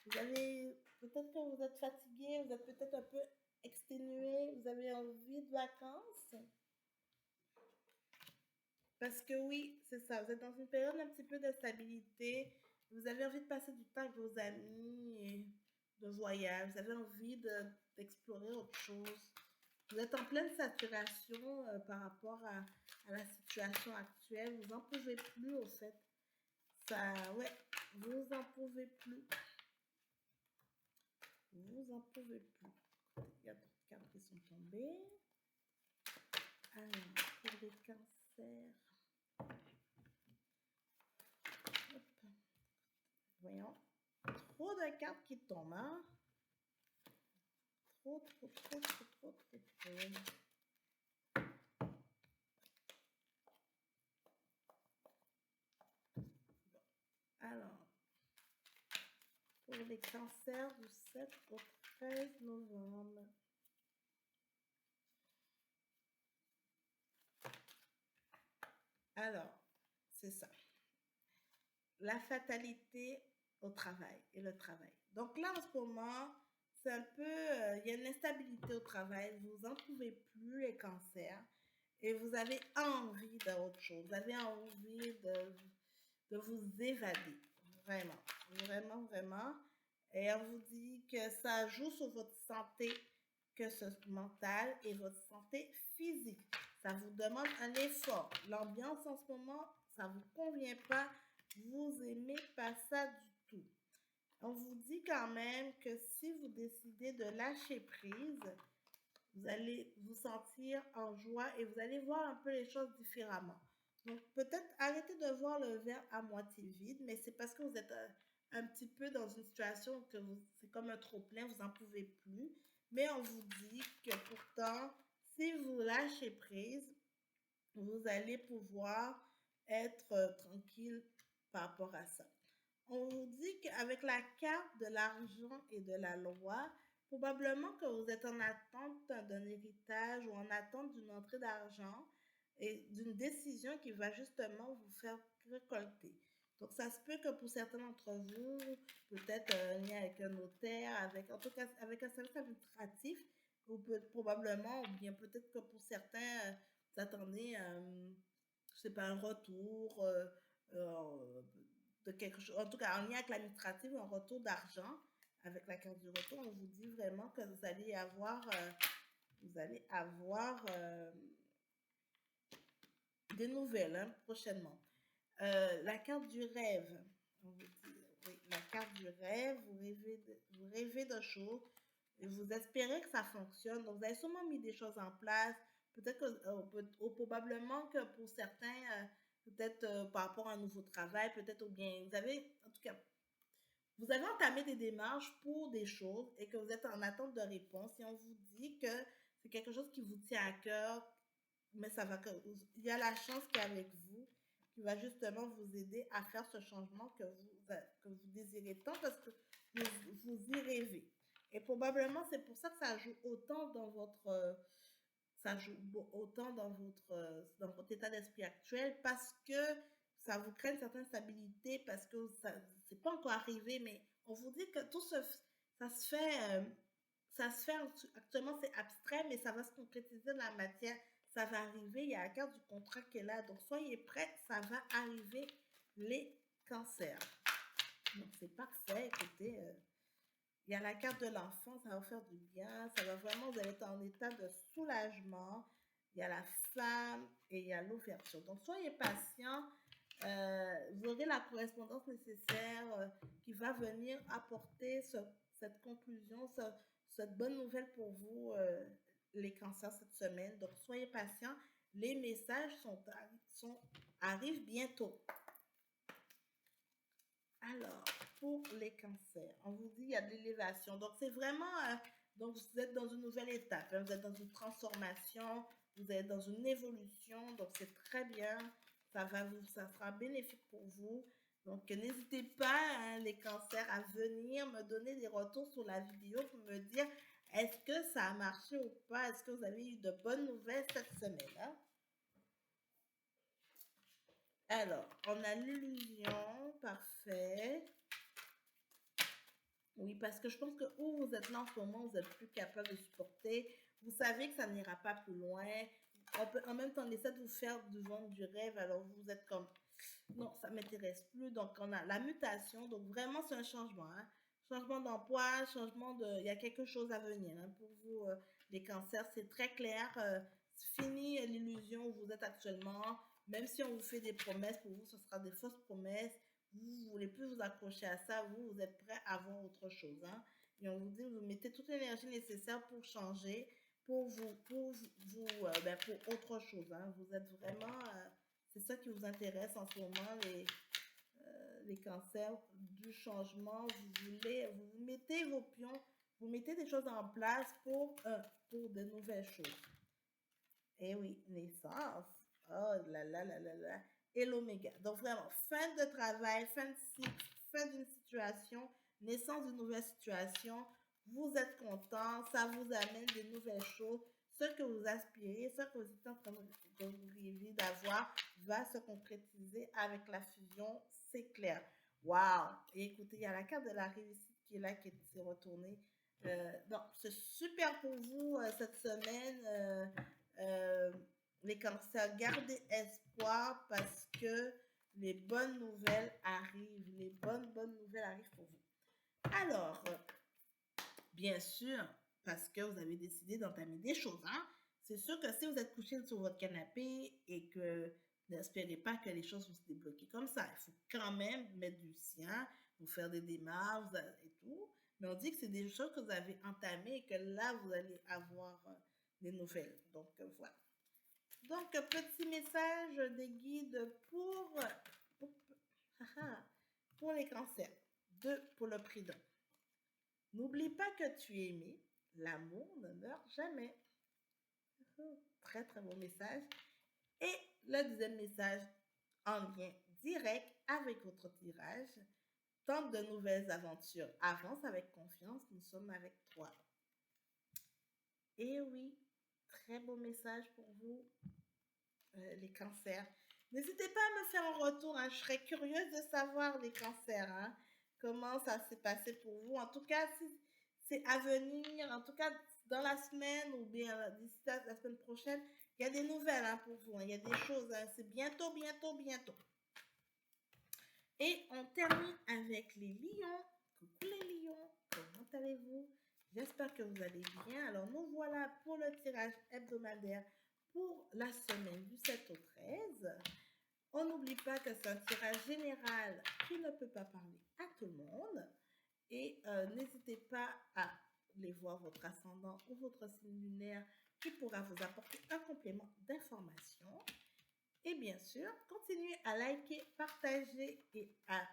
Vous avez, peut-être que vous êtes fatigué, vous êtes peut-être un peu exténué, vous avez envie de vacances. Parce que oui, c'est ça, vous êtes dans une période un petit peu de stabilité, vous avez envie de passer du temps avec vos amis, et de voyage, vous avez envie d'explorer autre chose. Vous êtes en pleine saturation par rapport à la situation actuelle, vous n'en pouvez plus au fait. Ça, ouais, vous n'en pouvez plus. Vous n'en pouvez plus. Il y a d'autres cartes qui sont tombées. Alors, pour les cancers. Hop. Voyons. Trop de cartes qui tombent, hein? trop, trop, trop, trop, trop, trop, trop. Alors, pour les cancers du 7 au 13 novembre. Alors, c'est ça. La fatalité au travail et le travail. Donc là, en ce moment, c'est un peu, il y a une instabilité au travail, vous n'en pouvez plus les cancers et vous avez envie d'autre chose, vous avez envie de vous évader, vraiment, vraiment, vraiment. Et on vous dit que ça joue sur votre santé, que ce mentale et votre santé physique. Ça vous demande un effort. L'ambiance en ce moment, ça ne vous convient pas, vous aimez pas ça du tout. On vous dit quand même que si vous décidez de lâcher prise, vous allez vous sentir en joie et vous allez voir un peu les choses différemment. Donc peut-être arrêtez de voir le verre à moitié vide, mais c'est parce que vous êtes un petit peu dans une situation que c'est comme un trop-plein, vous n'en pouvez plus. Mais on vous dit que pourtant, si vous lâchez prise, vous allez pouvoir être tranquille par rapport à ça. On vous dit qu'avec la carte de l'argent et de la loi, probablement que vous êtes en attente d'un héritage ou en attente d'une entrée d'argent et d'une décision qui va justement vous faire récolter. Donc, ça se peut que pour certains d'entre vous, peut-être un lien avec un notaire, avec, en tout cas avec un service administratif, ou probablement, ou bien peut-être que pour certains, vous attendez, je sais pas, un retour, euh, de quelque chose, en tout cas en lien avec l'administratif, un retour d'argent avec la carte du retour, on vous dit vraiment que vous allez avoir des nouvelles hein, prochainement. La carte du rêve, on vous dit, oui, la carte du rêve, vous rêvez de choses et vous espérez que ça fonctionne. Donc, vous avez sûrement mis des choses en place. Peut-être que, ou probablement que pour certains, peut-être par rapport à un nouveau travail, peut-être ou bien, vous avez, en tout cas, vous avez entamé des démarches pour des choses et que vous êtes en attente de réponse et on vous dit que c'est quelque chose qui vous tient à cœur, mais ça va que il y a la chance qui est avec vous, qui va justement vous aider à faire ce changement que vous désirez tant parce que vous y rêvez. Et probablement c'est pour ça que ça joue autant dans votre ça joue autant dans votre état d'esprit actuel parce que ça vous crée une certaine stabilité parce que ça c'est pas encore arrivé, mais on vous dit que ça se fait, ça se fait actuellement, c'est abstrait, mais ça va se concrétiser dans la matière. Ça va arriver, il y a la carte du contrat qui est là, donc soyez prêts, ça va arriver les cancers. Donc c'est parfait, écoutez. Il y a la carte de l'enfant, ça va faire du bien, ça va vraiment, vous allez être en état de soulagement. Il y a la flamme et il y a l'ouverture. Donc, soyez patient. Vous aurez la correspondance nécessaire qui va venir apporter cette conclusion, cette bonne nouvelle pour vous, les cancers, cette semaine. Donc, soyez patient. Les messages arrivent bientôt. Alors, pour les cancers, on vous dit il y a de l'élévation. Donc, c'est vraiment, donc vous êtes dans une nouvelle étape, hein, vous êtes dans une transformation, vous êtes dans une évolution, donc c'est très bien, ça sera bénéfique pour vous. Donc, n'hésitez pas, hein, les cancers, à venir me donner des retours sur la vidéo pour me dire est-ce que ça a marché ou pas, est-ce que vous avez eu de bonnes nouvelles cette semaine, hein? Alors, on a l'illusion, parfait. Oui, parce que je pense que où vous êtes là en ce moment, vous êtes plus capable de supporter. Vous savez que ça n'ira pas plus loin. En même temps, on essaie de vous faire du vendre du rêve, alors vous êtes comme, non, ça m'intéresse plus. Donc, on a la mutation. Donc, vraiment, c'est un changement. Hein. Changement d'emploi, changement de... Il y a quelque chose à venir hein, pour vous, les cancers. C'est très clair. C'est fini l'illusion où vous êtes actuellement. Même si on vous fait des promesses, pour vous, ce sera des fausses promesses. Vous ne voulez plus vous accrocher à ça. Vous êtes prêt à voir autre chose. Hein. Et on vous dit, vous mettez toute l'énergie nécessaire pour changer, pour autre chose. Hein. Vous êtes vraiment... c'est ça qui vous intéresse en ce moment, les cancers, du changement. Vous mettez vos pions vous mettez des choses en place pour de nouvelles choses. Eh oui, naissance. Oh là là là là là. Et l'oméga. Donc vraiment, fin de travail, fin de cycle, fin d'une situation, naissance d'une nouvelle situation. Vous êtes content, ça vous amène des nouvelles choses. Ce que vous aspirez, ce que vous êtes en train de vous rêver d'avoir va se concrétiser avec la fusion, c'est clair. Waouh! Et écoutez, il y a la carte de la réussite qui est là, qui s'est retournée. Donc, c'est super pour vous cette semaine. Euh, les cancers, gardez espoir parce que les bonnes nouvelles arrivent. Les bonnes nouvelles arrivent pour vous. Alors, bien sûr, parce que vous avez décidé d'entamer des choses, hein, c'est sûr que si vous êtes couché sur votre canapé et que n'espérez pas que les choses vont se débloquer comme ça, il faut quand même mettre du sien, vous faire des démarches et tout. Mais on dit que c'est des choses que vous avez entamées et que là, vous allez avoir des nouvelles. Donc, voilà. Donc, petit message des guides pour, pour les cancers. 2 pour le prudent. N'oublie pas que tu es aimé. L'amour ne meurt jamais. Très, très bon message. Et le deuxième message en lien direct avec votre tirage. Tente de nouvelles aventures. Avance avec confiance. Nous sommes avec toi. Et oui, très beau message pour vous. Les cancers. N'hésitez pas à me faire un retour, hein. Je serais curieuse de savoir les cancers, hein. Comment ça s'est passé pour vous. En tout cas, si c'est à venir, en tout cas dans la semaine ou bien d'ici la semaine prochaine, il y a des nouvelles hein, pour vous. Hein. Il y a des choses. Hein. C'est bientôt, bientôt, bientôt. Et on termine avec les lions. Coucou les lions, comment allez-vous? J'espère que vous allez bien. Alors nous voilà pour le tirage hebdomadaire pour la semaine du 7 au 13. On n'oublie pas que c'est un tirage général qui ne peut pas parler à tout le monde. Et n'hésitez pas à aller voir votre ascendant ou votre signe lunaire qui pourra vous apporter un complément d'information. Et bien sûr, continuez à liker, partager et à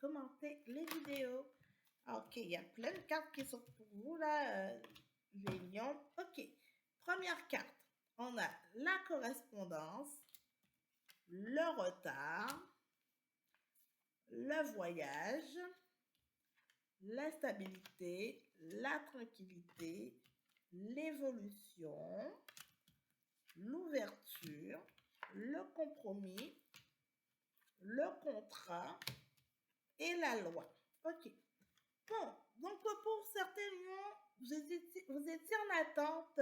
commenter les vidéos. Ok, il y a plein de cartes qui sont pour vous là, les lions. Ok, première carte, on a la correspondance, le retard, le voyage, l'instabilité, la tranquillité, l'évolution, l'ouverture, le compromis, le contrat et la loi. Ok. Bon, donc pour certains lions, vous étiez en attente.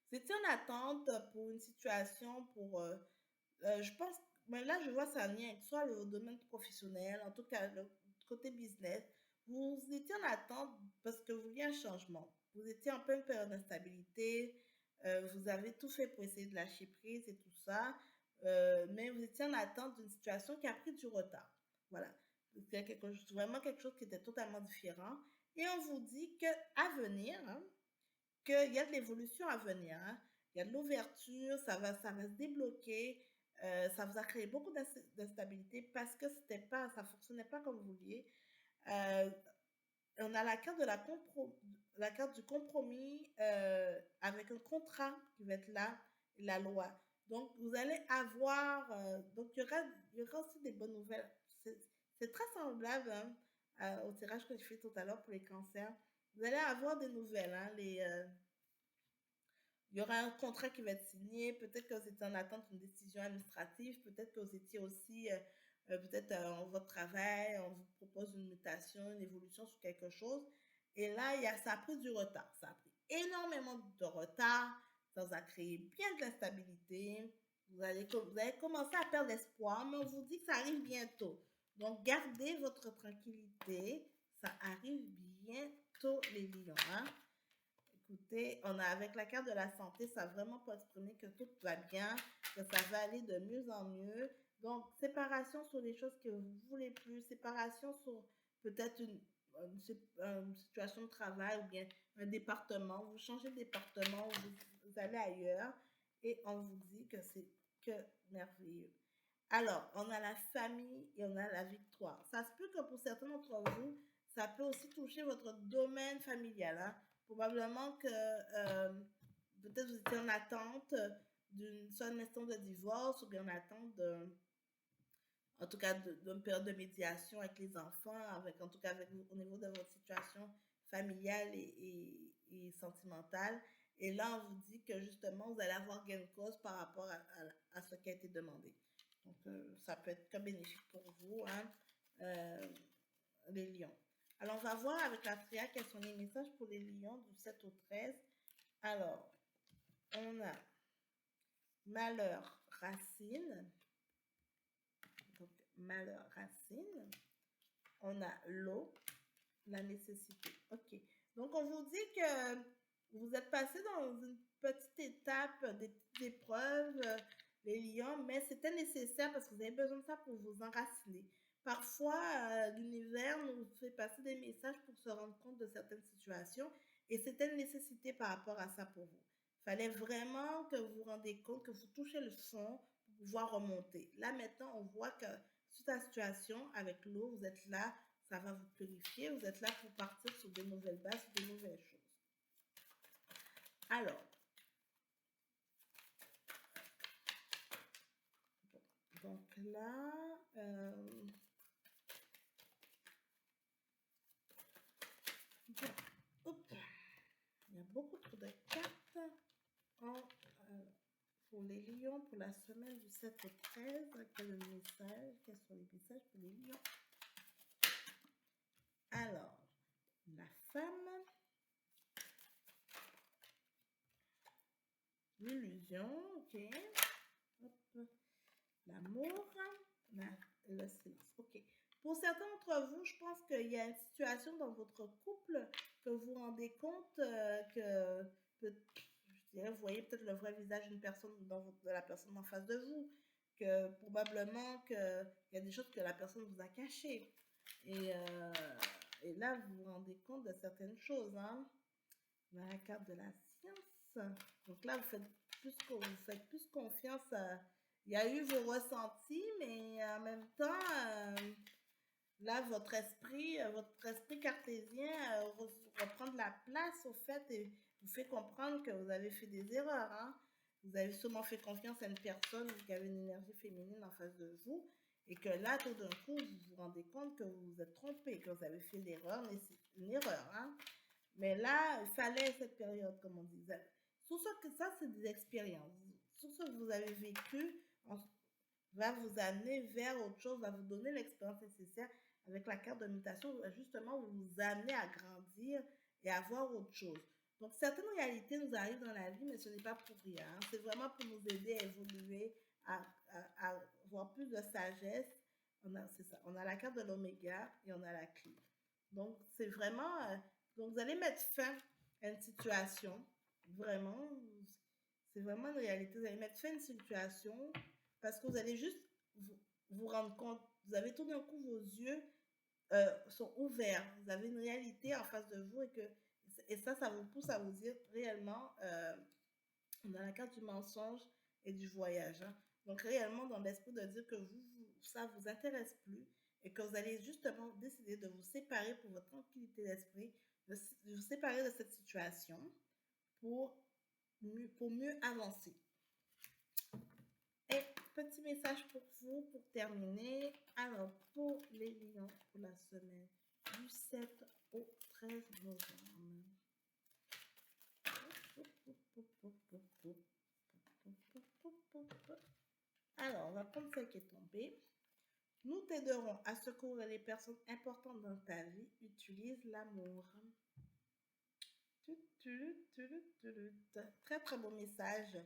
Vous étiez en attente pour une situation, je pense, mais là je vois ça en lien avec soit le domaine professionnel, en tout cas le côté business. Vous étiez en attente parce que vous vouliez un changement. Vous étiez en pleine période d'instabilité, vous avez tout fait pour essayer de lâcher prise et tout ça, mais vous étiez en attente d'une situation qui a pris du retard. Voilà. C'est vraiment quelque chose qui était totalement différent. Et on vous dit qu'à venir, hein, qu'il y a de l'évolution à venir. Hein. Il y a de l'ouverture, ça va se débloquer. Ça vous a créé beaucoup d'instabilité parce que ça ne fonctionnait pas comme vous vouliez. Euh, on a la carte du compromis avec un contrat qui va être là, et la loi. Donc, vous allez avoir. Donc, il y aura aussi des bonnes nouvelles. C'est très semblable hein, au tirage que je fais tout à l'heure pour les cancers. Vous allez avoir des nouvelles. Hein, il y aura un contrat qui va être signé. Peut-être que vous étiez en attente d'une décision administrative. Peut-être que vous étiez aussi, peut-être en votre travail, on vous propose une mutation, une évolution sur quelque chose. Et là, ça a pris du retard. Ça a pris énormément de retard. Ça vous a créé bien de l'instabilité. Vous allez commencer à perdre espoir, mais on vous dit que ça arrive bientôt. Donc, gardez votre tranquillité. Ça arrive bientôt, les lions. Hein? Écoutez, on a avec la carte de la santé, ça a vraiment pas exprimé que tout va bien, que ça va aller de mieux en mieux. Donc, séparation sur les choses que vous ne voulez plus, séparation sur peut-être une situation de travail ou bien un département. Vous changez de département, vous allez ailleurs et on vous dit que c'est que merveilleux. Alors, on a la famille et on a la victoire. Ça se peut que pour certains d'entre vous, ça peut aussi toucher votre domaine familial, hein. Probablement que peut-être vous étiez en attente d'une soit une instance de divorce ou bien en attente en tout cas d'une période de médiation avec les enfants, avec, en tout cas avec, au niveau de votre situation familiale et sentimentale. Et là, on vous dit que justement, vous allez avoir gain de cause par rapport à ce qui a été demandé. Donc, ça peut être que bénéfique pour vous, hein, euh, les lions. Alors, on va voir avec la triade quels sont les messages pour les lions du 7 au 13. Alors, on a malheur, racine. Donc, malheur, racine. On a l'eau, la nécessité. OK. Donc, on vous dit que vous êtes passé dans une petite étape, des petites épreuves, les lions, mais c'était nécessaire parce que vous avez besoin de ça pour vous enraciner. Parfois, l'univers nous fait passer des messages pour se rendre compte de certaines situations et c'était une nécessité par rapport à ça pour vous. Il fallait vraiment que vous vous rendiez compte, que vous touchez le fond pour pouvoir remonter. Là, maintenant, on voit que toute la situation avec l'eau, vous êtes là, ça va vous purifier, vous êtes là pour partir sur de nouvelles bases, sur de nouvelles choses. Alors, donc là, hop, il y a beaucoup trop de cartes pour les lions pour la semaine du 7 au 13. Quel est le message? Quels sont les messages pour les lions? Alors, la femme, l'illusion, ok. Hop. L'amour, le silence. OK. Pour certains d'entre vous, je pense qu'il y a une situation dans votre couple que vous vous rendez compte que, je dirais, vous voyez peut-être le vrai visage d'une personne, de la personne en face de vous, que probablement qu'il y a des choses que la personne vous a cachées. Et là, vous vous rendez compte de certaines choses. Hein. On a la carte de la science. Donc là, vous faites plus confiance à... Il y a eu vos ressentis, mais en même temps, là, votre esprit cartésien reprend de la place au fait et vous fait comprendre que vous avez fait des erreurs. Hein. Vous avez sûrement fait confiance à une personne qui avait une énergie féminine en face de vous et que là, tout d'un coup, vous vous rendez compte que vous vous êtes trompé, que vous avez fait l'erreur, mais c'est une erreur. Hein. Mais là, il fallait cette période, comme on disait. Tout ça, que ça, c'est des expériences. Tout ce que vous avez vécu va vous amener vers autre chose, va vous donner l'expérience nécessaire avec la carte de mutation, va justement vous amener à grandir et à voir autre chose. Donc, certaines réalités nous arrivent dans la vie, mais ce n'est pas pour rien. Hein. C'est vraiment pour nous aider à évoluer, à avoir plus de sagesse. C'est ça. On a la carte de l'oméga et on a la clé. Donc, c'est vraiment... donc, vous allez mettre fin à une situation. Vraiment, c'est vraiment une réalité. Vous allez mettre fin à une situation parce que vous allez juste vous rendre compte. Vous avez tout d'un coup vos yeux sont ouverts. Vous avez une réalité en face de vous et ça vous pousse à vous dire réellement, on a la carte du mensonge et du voyage. Hein. Donc réellement dans l'esprit de dire que ça vous intéresse plus et que vous allez justement décider de vous séparer pour votre tranquillité d'esprit, de vous séparer de cette situation pour mieux avancer. Et petit message pour vous pour terminer. Alors, pour les lions, pour la semaine du 7 au 13 novembre. Alors, on va prendre celle qui est tombée. Nous t'aiderons à secourir les personnes importantes dans ta vie. Utilise l'amour. Très, très beau message.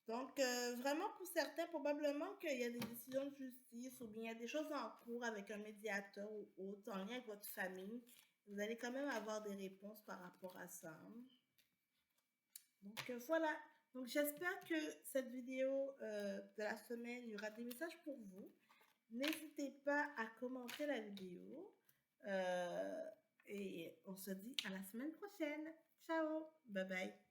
Donc, vraiment, pour certains, probablement qu'il y a des décisions de justice ou bien il y a des choses en cours avec un médiateur ou autre, en lien avec votre famille. Vous allez quand même avoir des réponses par rapport à ça. Donc, voilà. Donc, j'espère que cette vidéo de la semaine, il y aura des messages pour vous. N'hésitez pas à commenter la vidéo. Et on se dit à la semaine prochaine. Ciao. Bye bye.